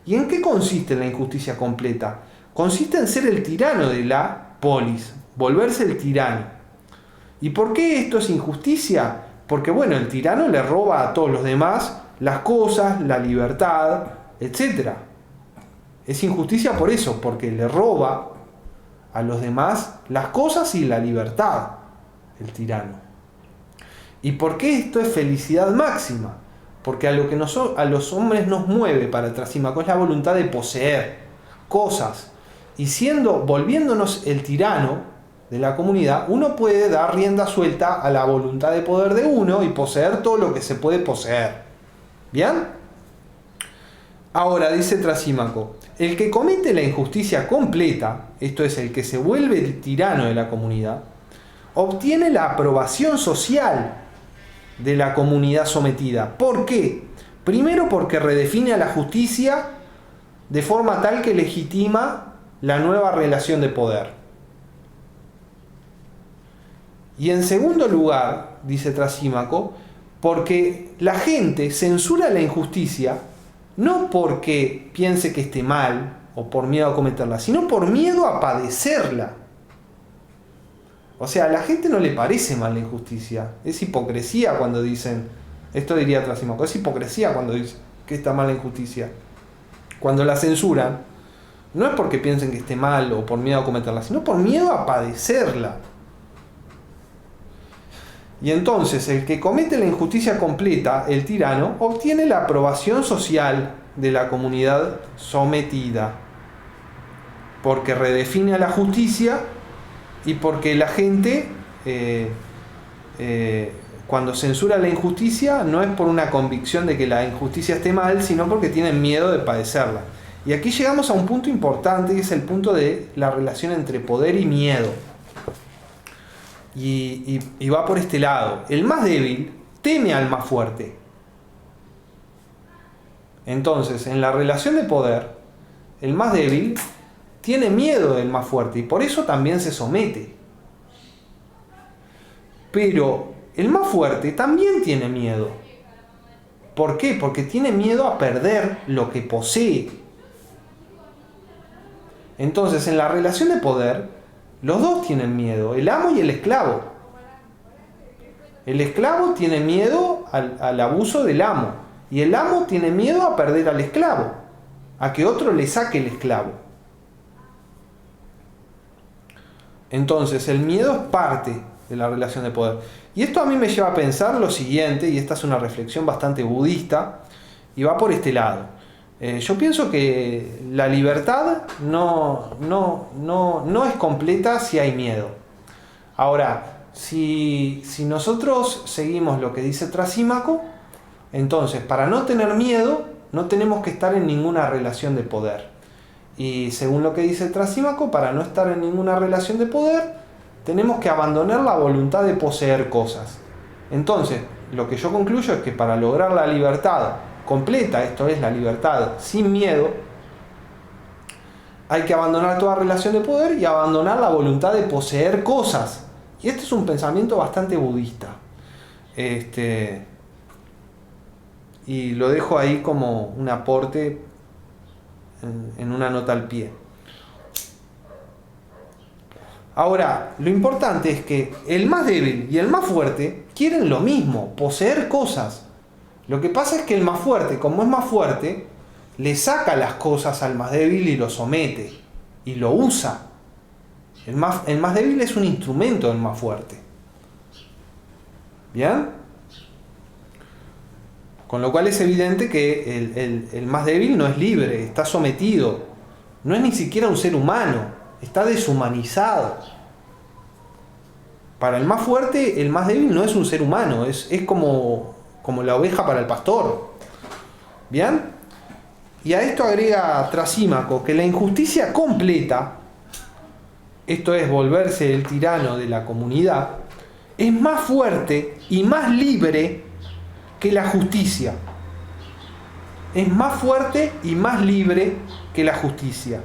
¿Y en qué consiste la injusticia completa? Consiste en ser el tirano de la polis, volverse el tirano. ¿Y por qué esto es injusticia? Porque, bueno, el tirano le roba a todos los demás las cosas, la libertad, etc. Es injusticia por eso, porque le roba a los demás las cosas y la libertad, el tirano. ¿Y por qué esto es felicidad máxima? Porque a lo que a los hombres nos mueve para Trasímaco es la voluntad de poseer cosas. Y volviéndonos el tirano de la comunidad, uno puede dar rienda suelta a la voluntad de poder de uno y poseer todo lo que se puede poseer. ¿Bien? Ahora, dice Trasímaco, el que comete la injusticia completa, esto es, el que se vuelve el tirano de la comunidad, obtiene la aprobación social de la comunidad sometida. ¿Por qué? Primero porque redefine a la justicia de forma tal que legitima la nueva relación de poder. Y en segundo lugar, dice Trasímaco, porque la gente censura la injusticia no porque piense que esté mal o por miedo a cometerla, sino por miedo a padecerla. O sea, a la gente no le parece mal la injusticia. Es hipocresía cuando dicen, esto diría Trasímaco, es hipocresía cuando dicen que está mal la injusticia. Cuando la censuran, no es porque piensen que esté mal o por miedo a cometerla, sino por miedo a padecerla. Y entonces el que comete la injusticia completa, el tirano, obtiene la aprobación social de la comunidad sometida, porque redefine a la justicia y porque la gente, cuando censura la injusticia, no es por una convicción de que la injusticia esté mal, sino porque tienen miedo de padecerla. Y aquí llegamos a un punto importante, que es el punto de la relación entre poder y miedo. Y va por este lado. El más débil teme al más fuerte. Entonces, en la relación de poder, el más débil tiene miedo del más fuerte y por eso también se somete. Pero el más fuerte también tiene miedo. ¿Por qué? Porque tiene miedo a perder lo que posee. Entonces, en la relación de poder, los dos tienen miedo, el amo y el esclavo. El esclavo tiene miedo al abuso del amo y el amo tiene miedo a perder al esclavo, a que otro le saque el esclavo. Entonces, el miedo es parte de la relación de poder. Y esto a mí me lleva a pensar lo siguiente, y esta es una reflexión bastante budista, y va por este lado. Yo pienso que la libertad no es completa si hay miedo. Ahora, si nosotros seguimos lo que dice Trasímaco, entonces para no tener miedo no tenemos que estar en ninguna relación de poder. Y según lo que dice Trasímaco, para no estar en ninguna relación de poder tenemos que abandonar la voluntad de poseer cosas. Entonces, lo que yo concluyo es que para lograr la libertad completa, esto es la libertad sin miedo, hay que abandonar toda relación de poder y abandonar la voluntad de poseer cosas. Y este es un pensamiento bastante budista. Y lo dejo ahí como un aporte en una nota al pie. Ahora, lo importante es que el más débil y el más fuerte quieren lo mismo, poseer cosas. Lo que pasa es que el más fuerte, como es más fuerte, le saca las cosas al más débil y lo somete y lo usa. El más débil es un instrumento del más fuerte. ¿Bien? Con lo cual es evidente que el más débil no es libre, está sometido. No es ni siquiera un ser humano, está deshumanizado. Para el más fuerte, el más débil no es un ser humano, es como la oveja para el pastor. ¿Bien? Y a esto agrega Trasímaco que la injusticia completa, esto es volverse el tirano de la comunidad, es más fuerte y más libre que la justicia. Es más fuerte y más libre que la justicia.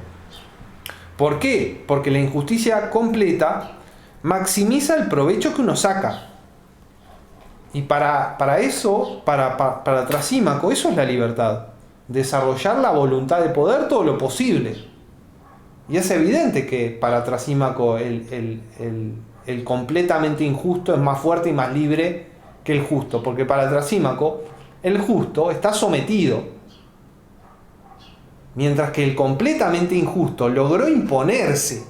¿Por qué? Porque la injusticia completa maximiza el provecho que uno saca. Y para eso, para Trasímaco, eso es la libertad. Desarrollar la voluntad de poder todo lo posible. Y es evidente que para Trasímaco el completamente injusto es más fuerte y más libre que el justo, porque para Trasímaco el justo está sometido, mientras que el completamente injusto logró imponerse,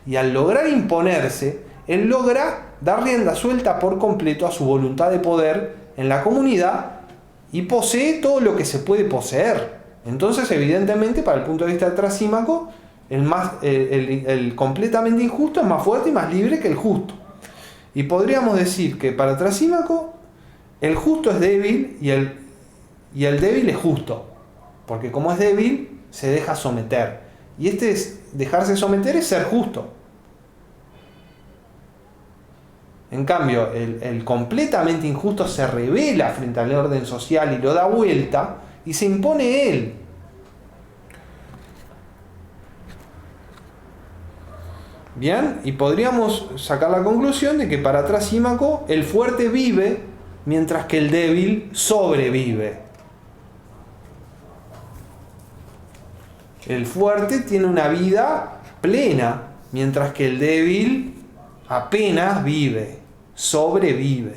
y al lograr imponerse, él logra dar rienda suelta por completo a su voluntad de poder en la comunidad y posee todo lo que se puede poseer. Entonces, evidentemente, para el punto de vista de Trasímaco, el completamente injusto es más fuerte y más libre que el justo. Y podríamos decir que para Trasímaco el justo es débil y el débil es justo, porque como es débil se deja someter, y dejarse someter es ser justo. En cambio, el completamente injusto se rebela frente al orden social y lo da vuelta y se impone él. Bien, y podríamos sacar la conclusión de que para Trasímaco el fuerte vive mientras que el débil sobrevive. El fuerte tiene una vida plena, mientras que el débil apenas vive, sobrevive.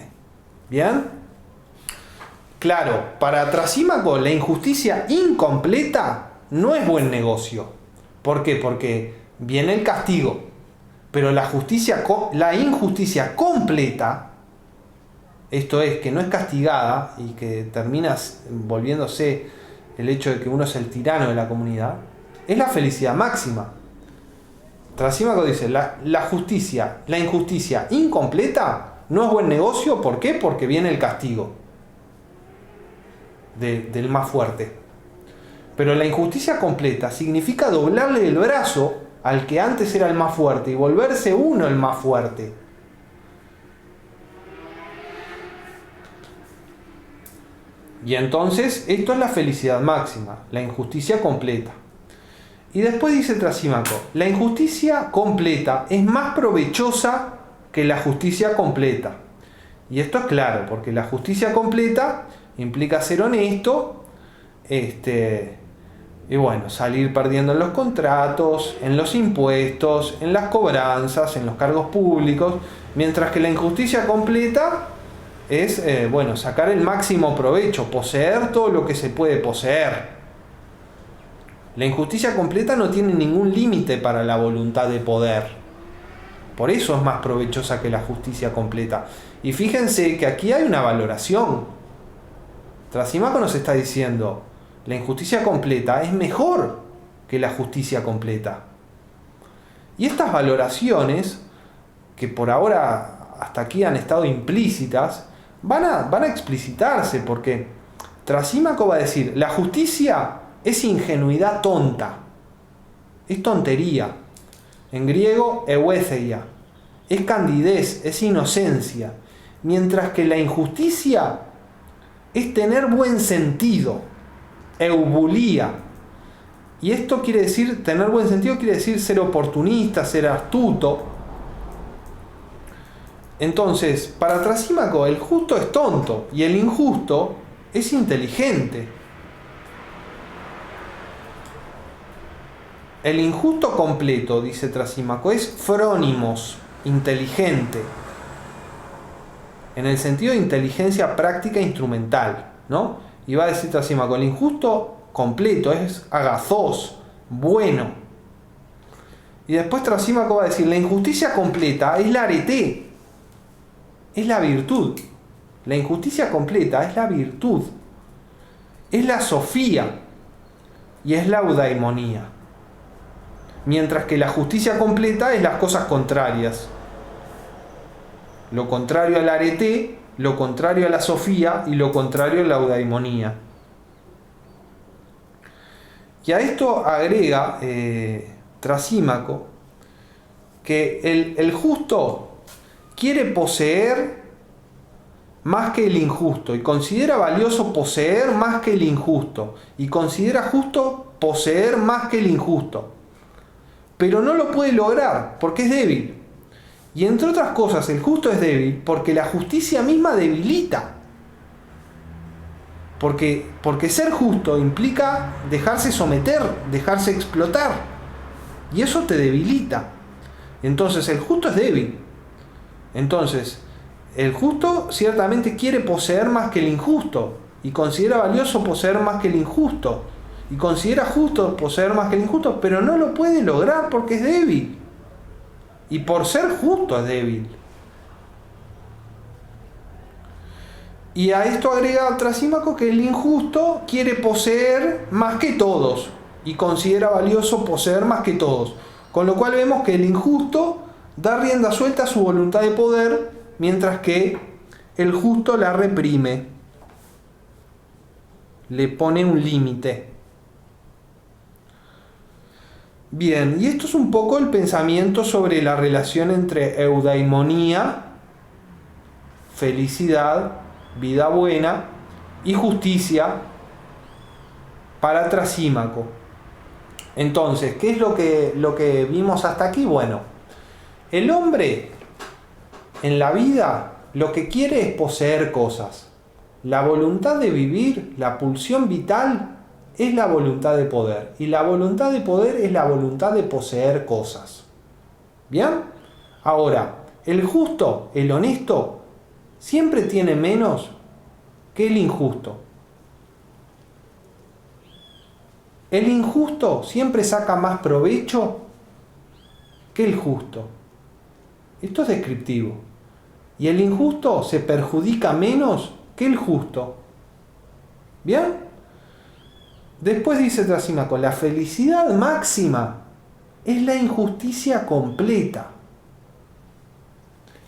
¿Bien? Claro, para Trasímaco la injusticia incompleta no es buen negocio. ¿Por qué? Porque viene el castigo. Pero la injusticia completa, esto es, que no es castigada y que termina volviéndose el hecho de que uno es el tirano de la comunidad, es la felicidad máxima. Trasímaco dice, la injusticia incompleta no es buen negocio. ¿Por qué? Porque viene el castigo del más fuerte. Pero la injusticia completa significa doblarle el brazo al que antes era el más fuerte y volverse uno el más fuerte. Y entonces esto es la felicidad máxima, la injusticia completa. Y después dice Trasímaco, la injusticia completa es más provechosa que la justicia completa. Y esto es claro, porque la justicia completa implica ser honesto, y bueno, salir perdiendo en los contratos, en los impuestos, en las cobranzas, en los cargos públicos, mientras que la injusticia completa es, sacar el máximo provecho, poseer todo lo que se puede poseer. La injusticia completa no tiene ningún límite para la voluntad de poder. Por eso es más provechosa que la justicia completa. Y fíjense que aquí hay una valoración. Trasímaco nos está diciendo, la injusticia completa es mejor que la justicia completa. Y estas valoraciones, que por ahora hasta aquí han estado implícitas, van a explicitarse, porque Trasímaco va a decir, la justicia es ingenuidad tonta, es tontería. En griego, euetheia, es candidez, es inocencia. Mientras que la injusticia es tener buen sentido, eubulía. Y esto quiere decir, tener buen sentido quiere decir ser oportunista, ser astuto. Entonces, para Trasímaco, el justo es tonto y el injusto es inteligente. El injusto completo, dice Trasímaco, es frónimos, inteligente, en el sentido de inteligencia práctica e instrumental, ¿no? Y va a decir Trasímaco, el injusto completo es agazós, bueno. Y después Trasímaco va a decir, la injusticia completa es la arete, es la virtud. La injusticia completa es la virtud, es la sofía y es la eudaimonía. Mientras que la justicia completa es las cosas contrarias. Lo contrario al arete, lo contrario a la sofía y lo contrario a la eudaimonía. Y a esto agrega Trasímaco que el justo quiere poseer más que el injusto y considera valioso poseer más que el injusto y considera justo poseer más que el injusto, pero no lo puede lograr porque es débil. Y entre otras cosas, el justo es débil porque la justicia misma debilita. Porque ser justo implica dejarse someter, dejarse explotar. Y eso te debilita. Entonces el justo es débil. Entonces, el justo ciertamente quiere poseer más que el injusto. Y considera valioso poseer más que el injusto. Y considera justo poseer más que el injusto, pero no lo puede lograr porque es débil. Y por ser justo es débil. Y a esto agrega Trasímaco que el injusto quiere poseer más que todos y considera valioso poseer más que todos. Con lo cual vemos que el injusto da rienda suelta a su voluntad de poder, mientras que el justo la reprime, le pone un límite. Bien, y esto es un poco el pensamiento sobre la relación entre eudaimonía, felicidad, vida buena, y justicia para Trasímaco. Entonces, ¿qué es lo que vimos hasta aquí? Bueno, el hombre en la vida lo que quiere es poseer cosas. La voluntad de vivir, la pulsión vital, es la voluntad de poder. Y la voluntad de poder es la voluntad de poseer cosas. ¿Bien? Ahora, el justo, el honesto, siempre tiene menos que el injusto. El injusto siempre saca más provecho que el justo. Esto es descriptivo. Y el injusto se perjudica menos que el justo. ¿Bien? Después dice Trasímaco, la felicidad máxima es la injusticia completa.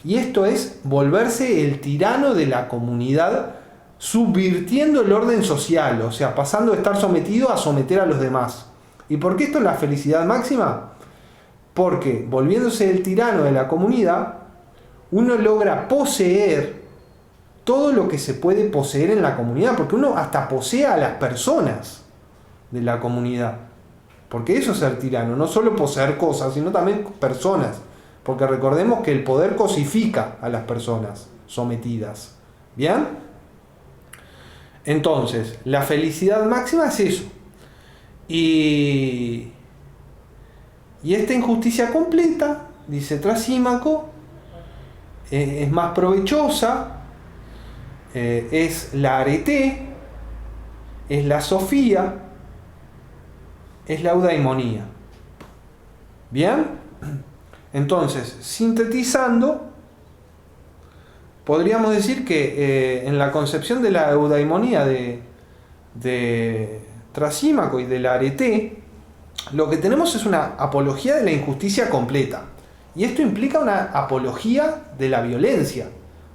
Y esto es volverse el tirano de la comunidad, subvirtiendo el orden social, o sea, pasando de estar sometido a someter a los demás. ¿Y por qué esto es la felicidad máxima? Porque volviéndose el tirano de la comunidad, uno logra poseer todo lo que se puede poseer en la comunidad, porque uno hasta posee a las personas de la comunidad. Porque eso es ser tirano, no solo poseer cosas, sino también personas. Porque recordemos que el poder cosifica a las personas sometidas. ¿Bien? Entonces, la felicidad máxima es eso. Y esta injusticia completa, dice Trasímaco, es más provechosa, es la arete, es la sofía, es la eudaimonía. ¿Bien? Entonces, sintetizando, podríamos decir que en la concepción de la eudaimonía de Trasímaco y de la arete, lo que tenemos es una apología de la injusticia completa. Y esto implica una apología de la violencia,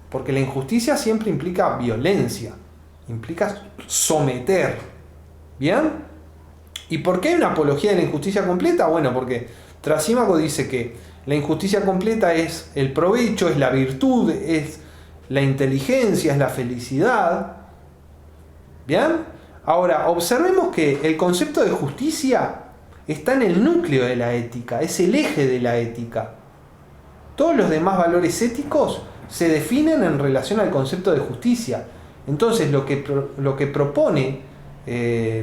porque la injusticia siempre implica violencia, implica someter. ¿Bien? ¿Y por qué hay una apología de la injusticia completa? Bueno, porque Trasímaco dice que la injusticia completa es el provecho, es la virtud, es la inteligencia, es la felicidad. ¿Bien? Ahora, observemos que el concepto de justicia está en el núcleo de la ética, es el eje de la ética. Todos los demás valores éticos se definen en relación al concepto de justicia. Entonces, lo que propone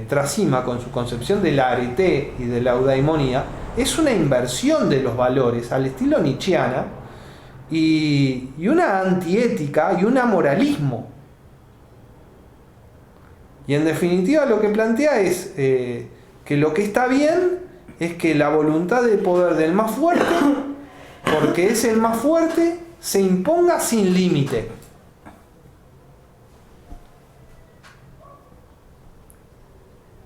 Trasímaco con su concepción de la arete y de la eudaimonía es una inversión de los valores al estilo nietzscheana y una antiética y un amoralismo. Y en definitiva lo que plantea es que lo que está bien es que la voluntad de poder del más fuerte, porque es el más fuerte, se imponga sin límite.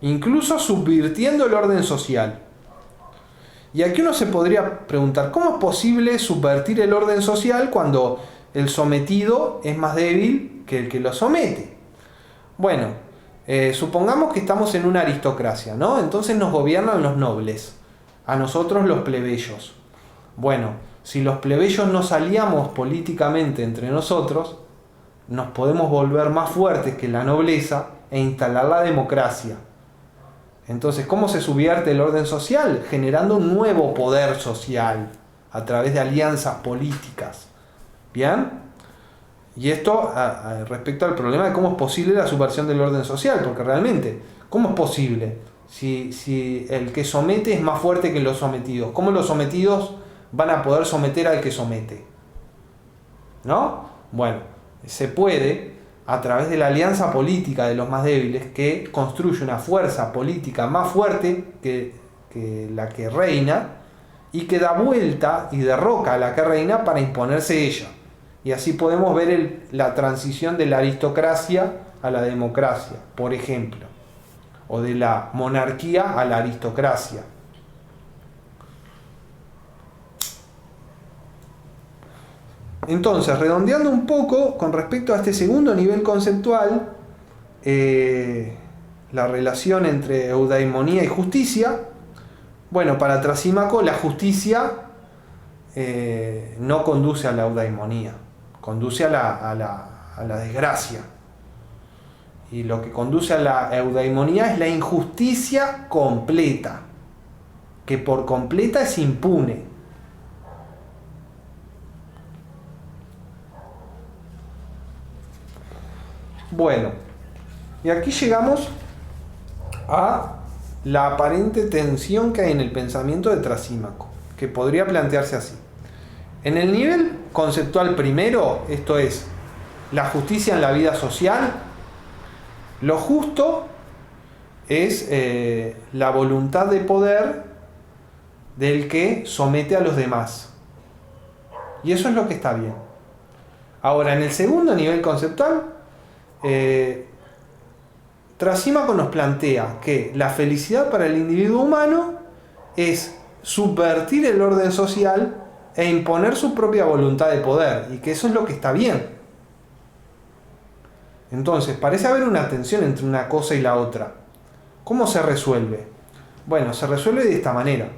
incluso subvirtiendo el orden social. Y aquí uno se podría preguntar, ¿cómo es posible subvertir el orden social cuando el sometido es más débil que el que lo somete? Bueno, supongamos que estamos en una aristocracia, ¿no? Entonces nos gobiernan los nobles, a nosotros los plebeyos. Bueno, si los plebeyos nos aliamos políticamente entre nosotros, nos podemos volver más fuertes que la nobleza e instalar la democracia. Entonces, ¿cómo se subvierte el orden social? Generando un nuevo poder social a través de alianzas políticas. ¿Bien? Y esto respecto al problema de cómo es posible la subversión del orden social, porque realmente, ¿cómo es posible? Si el que somete es más fuerte que los sometidos, ¿cómo los sometidos van a poder someter al que somete? ¿No? Bueno, se puede a través de la alianza política de los más débiles, que construye una fuerza política más fuerte que la que reina, y que da vuelta y derroca a la que reina para imponerse ella. Y así podemos ver la transición de la aristocracia a la democracia, por ejemplo, o de la monarquía a la aristocracia. Entonces, redondeando un poco con respecto a este segundo nivel conceptual, la relación entre eudaimonía y justicia, bueno, para Trasímaco la justicia no conduce a la eudaimonía, conduce a la desgracia. Y lo que conduce a la eudaimonía es la injusticia completa, que por completa es impune. Bueno, y aquí llegamos a la aparente tensión que hay en el pensamiento de Trasímaco, que podría plantearse así. En el nivel conceptual primero, esto es, la justicia en la vida social, lo justo es la voluntad de poder del que somete a los demás. Y eso es lo que está bien. Ahora, en el segundo nivel conceptual, Trasímaco nos plantea que la felicidad para el individuo humano es subvertir el orden social e imponer su propia voluntad de poder, y que eso es lo que está bien. Entonces, parece haber una tensión entre una cosa y la otra. ¿Cómo se resuelve? Bueno, se resuelve de esta manera.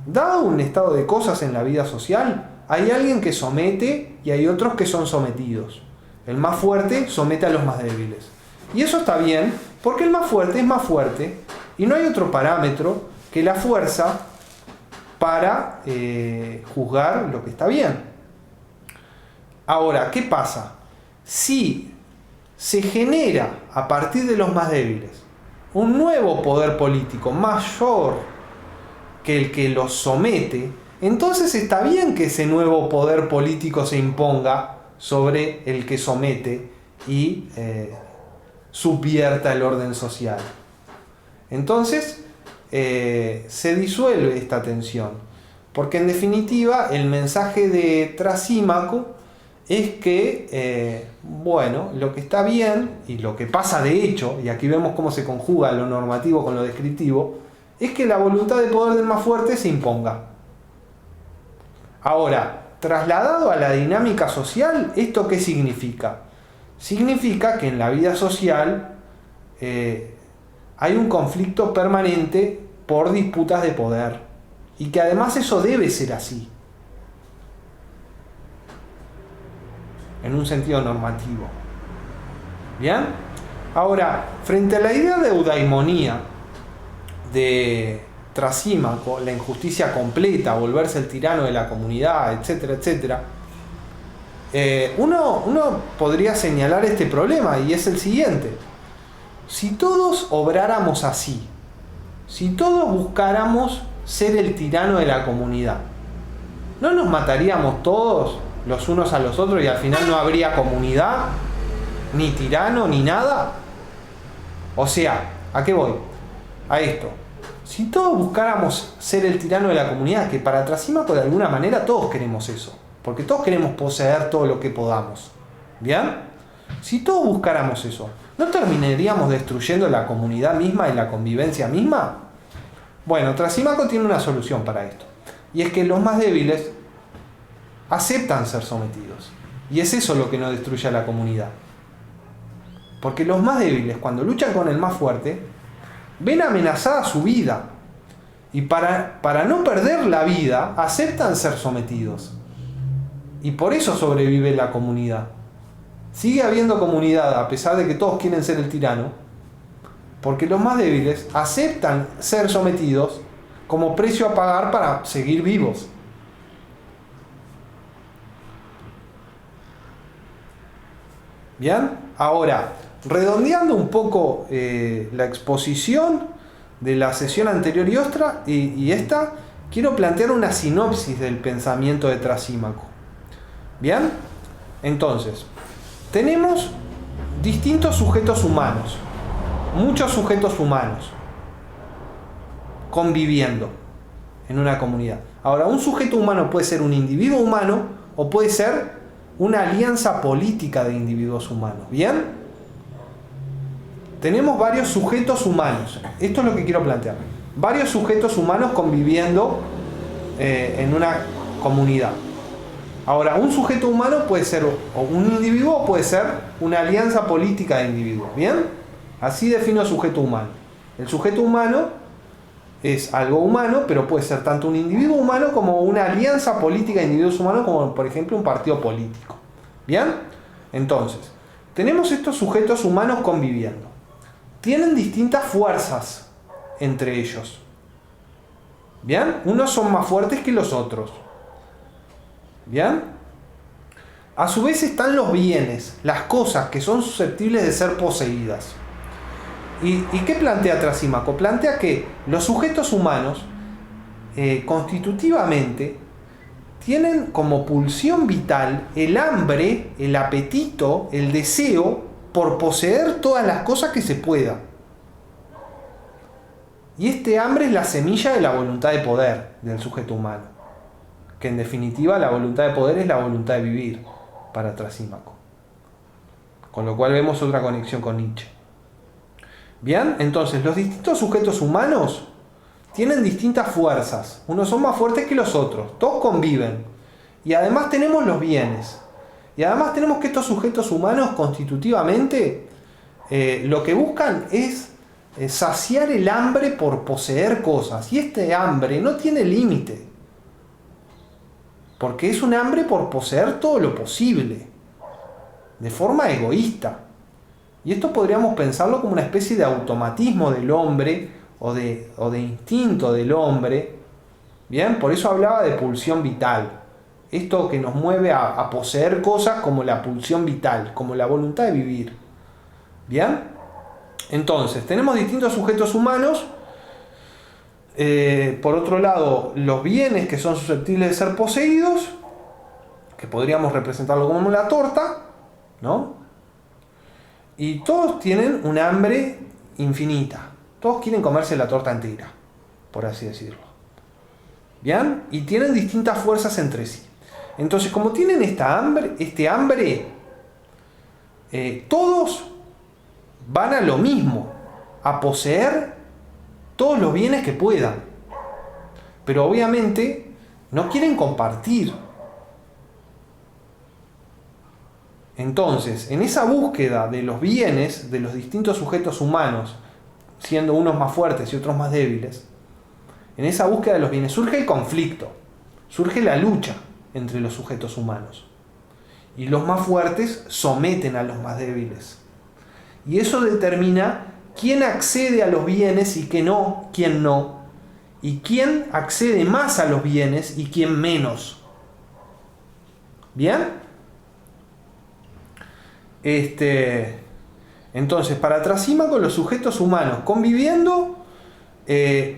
Dado un estado de cosas en la vida social, hay alguien que somete y hay otros que son sometidos. El más fuerte somete a los más débiles. Y eso está bien, porque el más fuerte es más fuerte y no hay otro parámetro que la fuerza para juzgar lo que está bien. Ahora, ¿qué pasa? Si se genera a partir de los más débiles un nuevo poder político mayor que el que los somete, entonces está bien que ese nuevo poder político se imponga sobre el que somete y subvierta el orden social. Entonces se disuelve esta tensión, porque en definitiva el mensaje de Trasímaco es que bueno, lo que está bien y lo que pasa de hecho, y aquí vemos cómo se conjuga lo normativo con lo descriptivo, es que la voluntad de poder del más fuerte se imponga. Ahora, trasladado a la dinámica social, ¿esto qué significa? Significa que en la vida social hay un conflicto permanente por disputas de poder, y que además eso debe ser así, en un sentido normativo. ¿Bien? Ahora, frente a la idea de eudaimonía de Trasímaco, la injusticia completa, volverse el tirano de la comunidad, etcétera, etcétera, uno podría señalar este problema, y es el siguiente: si todos obráramos así, si todos buscáramos ser el tirano de la comunidad, ¿no nos mataríamos todos los unos a los otros y al final no habría comunidad, ni tirano, ni nada? O sea, ¿a qué voy? A esto. Si todos buscáramos ser el tirano de la comunidad, que para Trasímaco de alguna manera todos queremos eso, porque todos queremos poseer todo lo que podamos, ¿bien? Si todos buscáramos eso, ¿no terminaríamos destruyendo la comunidad misma y la convivencia misma? Bueno, Trasímaco tiene una solución para esto. Y es que los más débiles aceptan ser sometidos. Y es eso lo que no destruye a la comunidad. Porque los más débiles, cuando luchan con el más fuerte, ven amenazada su vida. Y para no perder la vida, aceptan ser sometidos. Y por eso sobrevive la comunidad. Sigue habiendo comunidad a pesar de que todos quieren ser el tirano, porque los más débiles aceptan ser sometidos como precio a pagar para seguir vivos. Bien, ahora, redondeando un poco la exposición de la sesión anterior y esta, quiero plantear una sinopsis del pensamiento de Trasímaco. Bien, entonces, tenemos distintos sujetos humanos, muchos sujetos humanos conviviendo en una comunidad. Ahora, un sujeto humano puede ser un individuo humano o puede ser una alianza política de individuos humanos. ¿Bien? Tenemos varios sujetos humanos. Esto es lo que quiero plantear. Varios sujetos humanos conviviendo en una comunidad. Ahora, un sujeto humano puede ser o un individuo o puede ser una alianza política de individuos. ¿Bien? Así defino el sujeto humano. El sujeto humano es algo humano, pero puede ser tanto un individuo humano como una alianza política de individuos humanos, como por ejemplo un partido político. ¿Bien? Entonces, tenemos estos sujetos humanos conviviendo. Tienen distintas fuerzas entre ellos. ¿Bien? Unos son más fuertes que los otros. ¿Bien? A su vez están los bienes, las cosas que son susceptibles de ser poseídas. ¿Y qué plantea Trasímaco? Plantea que los sujetos humanos constitutivamente tienen como pulsión vital el hambre, el apetito, el deseo por poseer todas las cosas que se pueda. Y este hambre es la semilla de la voluntad de poder del sujeto humano. Que en definitiva la voluntad de poder es la voluntad de vivir para Trasímaco. Con lo cual vemos otra conexión con Nietzsche. Bien, entonces los distintos sujetos humanos tienen distintas fuerzas. Unos son más fuertes que los otros. Todos conviven. Y además tenemos los bienes. Y además tenemos que estos sujetos humanos constitutivamente lo que buscan es saciar el hambre por poseer cosas. Y este hambre no tiene límite. Porque es un hambre por poseer todo lo posible. De forma egoísta. Y esto podríamos pensarlo como una especie de automatismo del hombre o de instinto del hombre. Bien, por eso hablaba de pulsión vital. Esto que nos mueve a poseer cosas como la pulsión vital, como la voluntad de vivir. Bien, entonces tenemos distintos sujetos humanos. Por otro lado, los bienes que son susceptibles de ser poseídos, que podríamos representarlo como la torta, ¿no? Y todos tienen un hambre infinita. Todos quieren comerse la torta entera, por así decirlo. ¿Bien? Y tienen distintas fuerzas entre sí. Entonces, como tienen este hambre, todos van a lo mismo, a poseer todos los bienes que puedan. Pero obviamente no quieren compartir. Entonces, en esa búsqueda de los bienes de los distintos sujetos humanos, siendo unos más fuertes y otros más débiles, en esa búsqueda de los bienes surge el conflicto, surge la lucha entre los sujetos humanos. Y los más fuertes someten a los más débiles. Y eso determina quién accede a los bienes y quién no. Y quién accede más a los bienes y quién menos. ¿Bien? Entonces, para Trasímaco, los sujetos humanos conviviendo,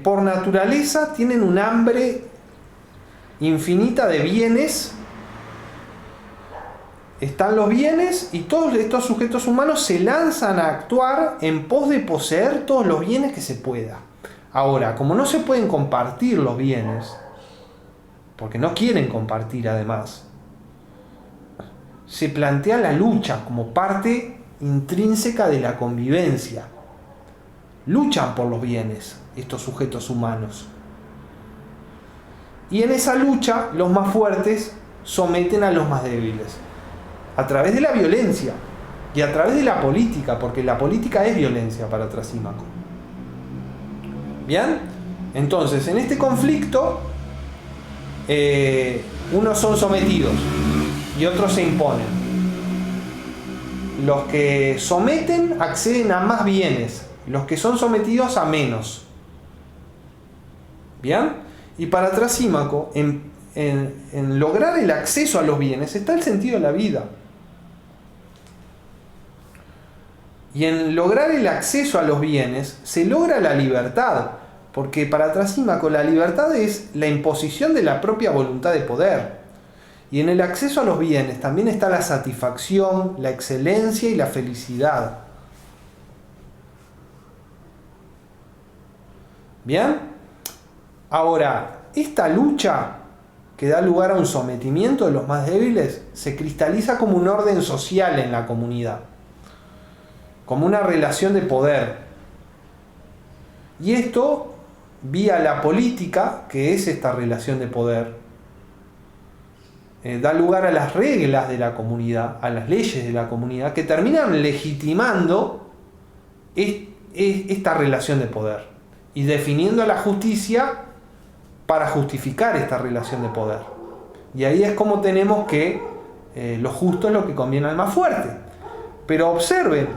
por naturaleza, tienen un hambre infinita de bienes. Están los bienes y todos estos sujetos humanos se lanzan a actuar en pos de poseer todos los bienes que se pueda. Ahora, como no se pueden compartir los bienes, porque no quieren compartir además, se plantea la lucha como parte intrínseca de la convivencia. Luchan por los bienes estos sujetos humanos. Y en esa lucha los más fuertes someten a los más débiles. A través de la violencia y a través de la política, porque la política es violencia para Trasímaco. ¿Bien? Entonces, en este conflicto, unos son sometidos y otros se imponen. Los que someten acceden a más bienes, los que son sometidos a menos. ¿Bien? Y para Trasímaco, en lograr el acceso a los bienes está el sentido de la vida. Y en lograr el acceso a los bienes se logra la libertad, porque para Trasímaco la libertad es la imposición de la propia voluntad de poder. Y en el acceso a los bienes también está la satisfacción, la excelencia y la felicidad. ¿Bien? Ahora, esta lucha que da lugar a un sometimiento de los más débiles se cristaliza como un orden social en la comunidad, como una relación de poder. Y esto vía la política, que es esta relación de poder, da lugar a las reglas de la comunidad, a las leyes de la comunidad, que terminan legitimando esta relación de poder y definiendo la justicia para justificar esta relación de poder. Y ahí es como tenemos que lo justo es lo que conviene al más fuerte. Pero observen,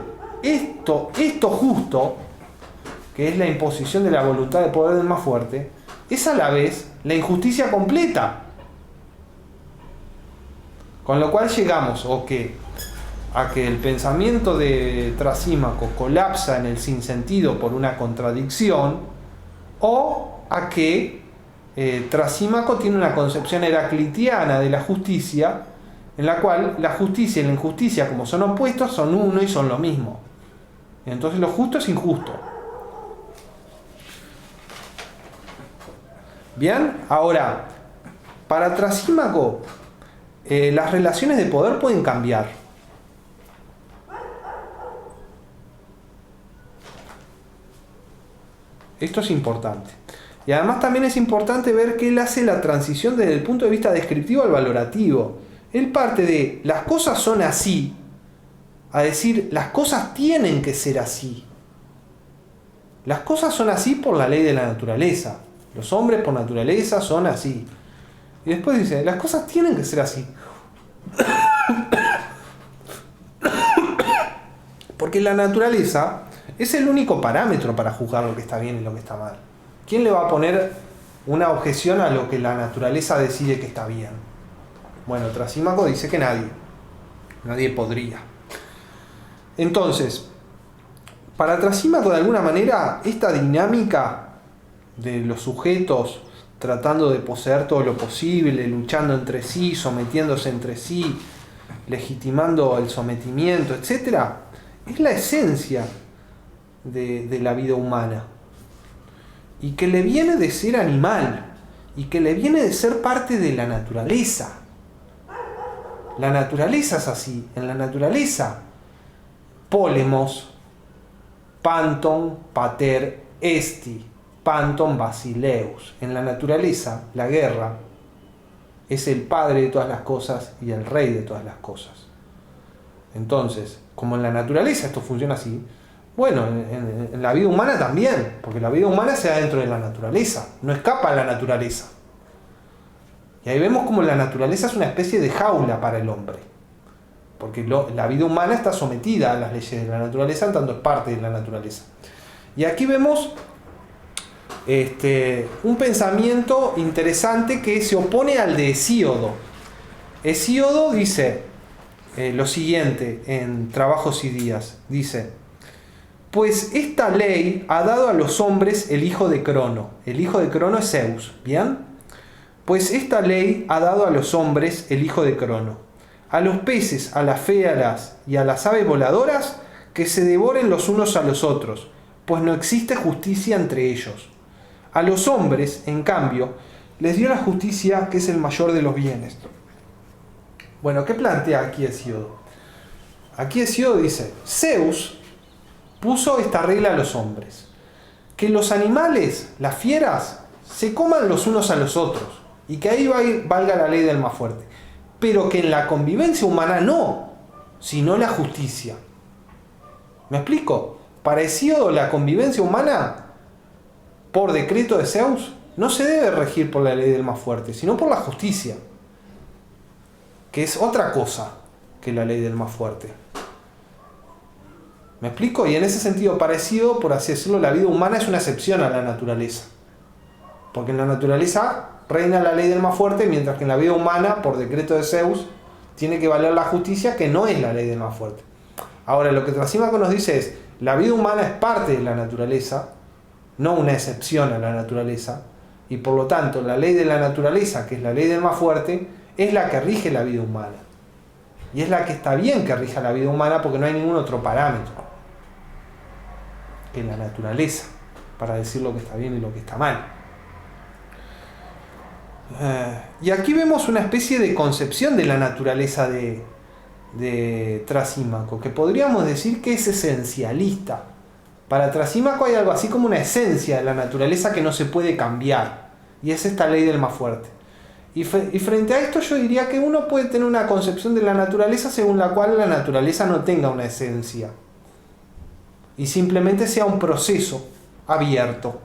esto justo, que es la imposición de la voluntad de poder del más fuerte, es a la vez la injusticia completa. Con lo cual llegamos a que el pensamiento de Trasímaco colapsa en el sinsentido por una contradicción, o a que Trasímaco tiene una concepción heraclitiana de la justicia, en la cual la justicia y la injusticia, como son opuestos, son uno y son lo mismo. Entonces lo justo es injusto. Bien, ahora, para Trasímaco, las relaciones de poder pueden cambiar. Esto es importante. Y además también es importante ver que él hace la transición desde el punto de vista descriptivo al valorativo. Él parte de las cosas son así, a decir las cosas tienen que ser así. Las cosas son así por la ley de la naturaleza. Los hombres por naturaleza son así. Y después dice, las cosas tienen que ser así. Porque la naturaleza es el único parámetro para juzgar lo que está bien y lo que está mal. ¿Quién le va a poner una objeción a lo que la naturaleza decide que está bien? Bueno, Trasímaco dice que nadie. Nadie podría. Entonces, para Trasímaco, de alguna manera, esta dinámica de los sujetos tratando de poseer todo lo posible, luchando entre sí, sometiéndose entre sí, legitimando el sometimiento, etc., es la esencia de la vida humana. Y que le viene de ser animal, y que le viene de ser parte de la naturaleza. La naturaleza es así. En la naturaleza, polemos, panton, pater, esti, panton, basileus. En la naturaleza, la guerra es el padre de todas las cosas y el rey de todas las cosas. Entonces, como en la naturaleza esto funciona así, bueno, en la vida humana también, porque la vida humana se da dentro de la naturaleza, no escapa a la naturaleza. Y ahí vemos como la naturaleza es una especie de jaula para el hombre, porque la vida humana está sometida a las leyes de la naturaleza, en tanto es parte de la naturaleza. Y aquí vemos un pensamiento interesante que se opone al de Hesíodo. Hesíodo dice lo siguiente en Trabajos y Días, dice: pues esta ley ha dado a los hombres el hijo de Crono. El hijo de Crono es Zeus, ¿bien? Pues esta ley ha dado a los hombres el hijo de Crono. A los peces, a las feras y a las aves voladoras, que se devoren los unos a los otros, pues no existe justicia entre ellos. A los hombres, en cambio, les dio la justicia, que es el mayor de los bienes. Bueno, ¿qué plantea aquí Hesíodo? aquí Hesíodo dice, Zeus puso esta regla a los hombres, que los animales, las fieras, se coman los unos a los otros, y que ahí valga la ley del más fuerte, pero que en la convivencia humana no, sino la justicia. ¿Me explico? Para Hesíodo, la convivencia humana, por decreto de Zeus, no se debe regir por la ley del más fuerte, sino por la justicia, que es otra cosa que la ley del más fuerte. ¿Me explico? Y en ese sentido parecido, por así decirlo, la vida humana es una excepción a la naturaleza. Porque en la naturaleza reina la ley del más fuerte, mientras que en la vida humana, por decreto de Zeus, tiene que valer la justicia, que no es la ley del más fuerte. Ahora, lo que Trasímaco nos dice es, la vida humana es parte de la naturaleza, no una excepción a la naturaleza, y por lo tanto la ley de la naturaleza, que es la ley del más fuerte, es la que rige la vida humana. Y es la que está bien que rija la vida humana porque no hay ningún otro parámetro que la naturaleza para decir lo que está bien y lo que está mal. Y aquí vemos una especie de concepción de la naturaleza de Trasímaco, que podríamos decir que es esencialista. Para Trasímaco hay algo así como una esencia de la naturaleza que no se puede cambiar, y es esta ley del más fuerte. Y frente a esto yo diría que uno puede tener una concepción de la naturaleza según la cual la naturaleza no tenga una esencia y simplemente sea un proceso abierto.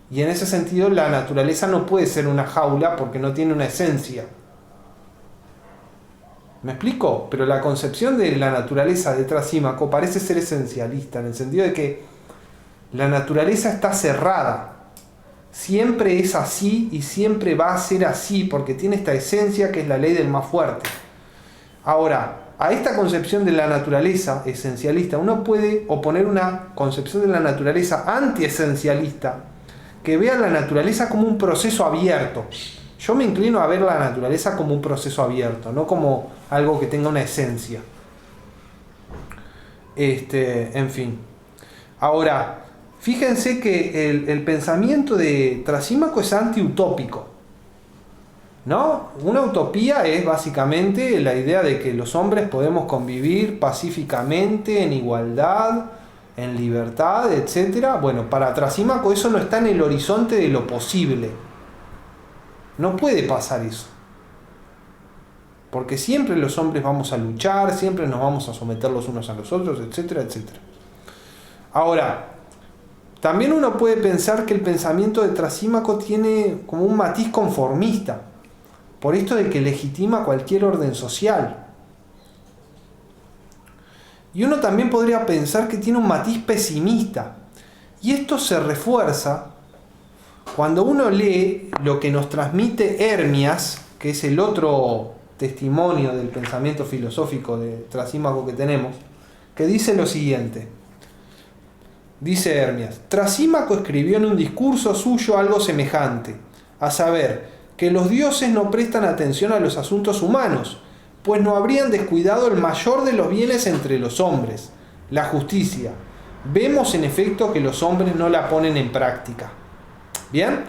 Y en ese sentido la naturaleza no puede ser una jaula porque no tiene una esencia. ¿Me explico? Pero la concepción de la naturaleza de Trasímaco parece ser esencialista, en el sentido de que la naturaleza está cerrada. Siempre es así y siempre va a ser así porque tiene esta esencia que es la ley del más fuerte. Ahora, a esta concepción de la naturaleza esencialista uno puede oponer una concepción de la naturaleza antiesencialista que vea la naturaleza como un proceso abierto. Yo me inclino a ver la naturaleza como un proceso abierto, no como algo que tenga una esencia. En fin. Ahora, fíjense que el pensamiento de Trasímaco es antiutópico, ¿no? Una utopía es básicamente la idea de que los hombres podemos convivir pacíficamente, en igualdad, en libertad, etc. Bueno, para Trasímaco eso no está en el horizonte de lo posible. No puede pasar eso. Porque siempre los hombres vamos a luchar, siempre nos vamos a someter los unos a los otros, etcétera, etcétera. Ahora, también uno puede pensar que el pensamiento de Trasímaco tiene como un matiz conformista, por esto de que legitima cualquier orden social. Y uno también podría pensar que tiene un matiz pesimista, y esto se refuerza cuando uno lee lo que nos transmite Hermias, que es el otro testimonio del pensamiento filosófico de Trasímaco que tenemos, que dice lo siguiente. Dice Hermias, Trasímaco escribió en un discurso suyo algo semejante, a saber, que los dioses no prestan atención a los asuntos humanos, pues no habrían descuidado el mayor de los bienes entre los hombres, la justicia. Vemos en efecto que los hombres no la ponen en práctica. ¿Bien?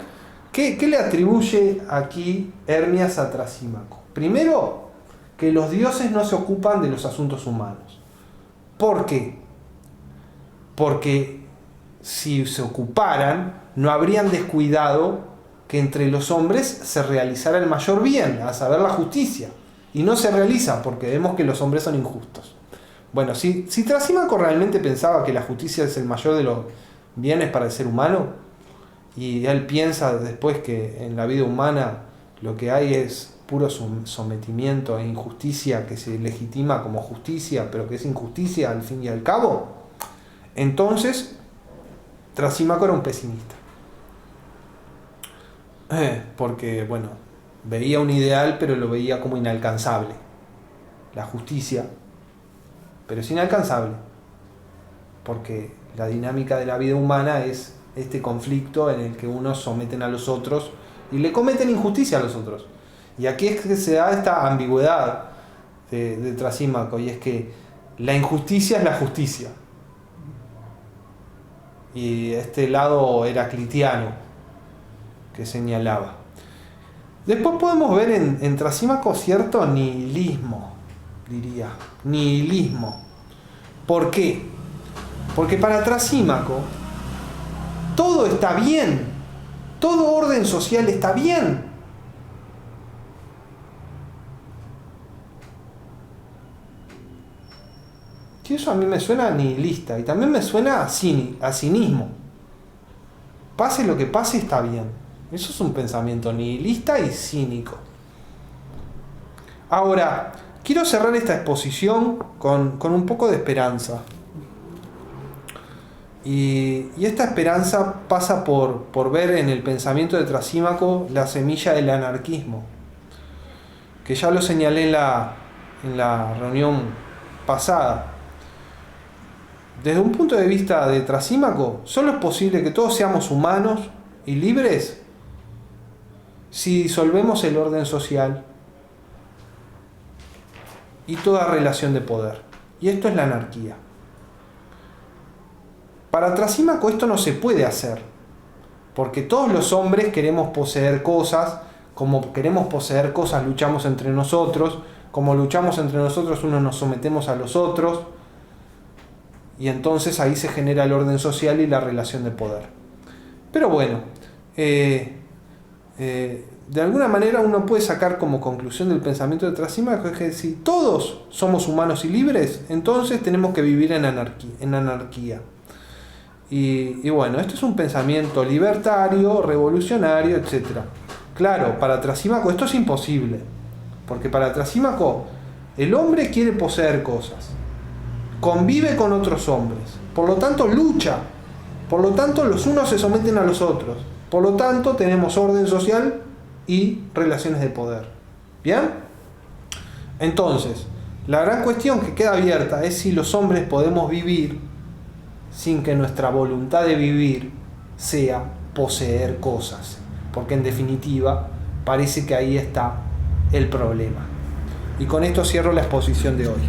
¿Qué le atribuye aquí Hermias a Trasímaco? Primero, que los dioses no se ocupan de los asuntos humanos. ¿Por qué? Porque si se ocuparan, no habrían descuidado que entre los hombres se realizara el mayor bien, a saber, la justicia. Y no se realiza porque vemos que los hombres son injustos. Bueno, si Trasímaco realmente pensaba que la justicia es el mayor de los bienes para el ser humano, y él piensa después que en la vida humana lo que hay es puro sometimiento e injusticia que se legitima como justicia, pero que es injusticia al fin y al cabo, entonces Trasímaco era un pesimista. Porque, bueno, veía un ideal, pero lo veía como inalcanzable. La justicia, pero es inalcanzable. Porque la dinámica de la vida humana es este conflicto en el que unos someten a los otros y le cometen injusticia a los otros. Y aquí es que se da esta ambigüedad de Trasímaco, y es que la injusticia es la justicia. Y este lado heraclitiano que señalaba. Después podemos ver en Trasímaco cierto nihilismo. diría, nihilismo. ¿Por qué? Porque para Trasímaco todo está bien, todo orden social está bien. Y eso a mí me suena nihilista y también me suena a cinismo. Pase lo que pase, está bien. Eso es un pensamiento nihilista y cínico. Ahora, quiero cerrar esta exposición con un poco de esperanza. Y esta esperanza pasa por ver en el pensamiento de Trasímaco la semilla del anarquismo, que ya lo señalé en la reunión pasada. Desde un punto de vista de Trasímaco, solo es posible que todos seamos humanos y libres si disolvemos el orden social y toda relación de poder. Y esto es la anarquía. Para Trasímaco esto no se puede hacer, porque todos los hombres queremos poseer cosas, como queremos poseer cosas luchamos entre nosotros, como luchamos entre nosotros unos nos sometemos a los otros, y entonces ahí se genera el orden social y la relación de poder. Pero bueno, de alguna manera uno puede sacar como conclusión del pensamiento de Trasímaco que si todos somos humanos y libres, entonces tenemos que vivir en anarquía. Y bueno, esto es un pensamiento libertario, revolucionario, etc. Claro, para Trasímaco esto es imposible, porque para Trasímaco el hombre quiere poseer cosas, convive con otros hombres, por lo tanto lucha, por lo tanto los unos se someten a los otros, por lo tanto tenemos orden social y relaciones de poder. ¿Bien? Entonces, la gran cuestión que queda abierta es si los hombres podemos vivir sin que nuestra voluntad de vivir sea poseer cosas, porque en definitiva parece que ahí está el problema. Y con esto cierro la exposición de hoy.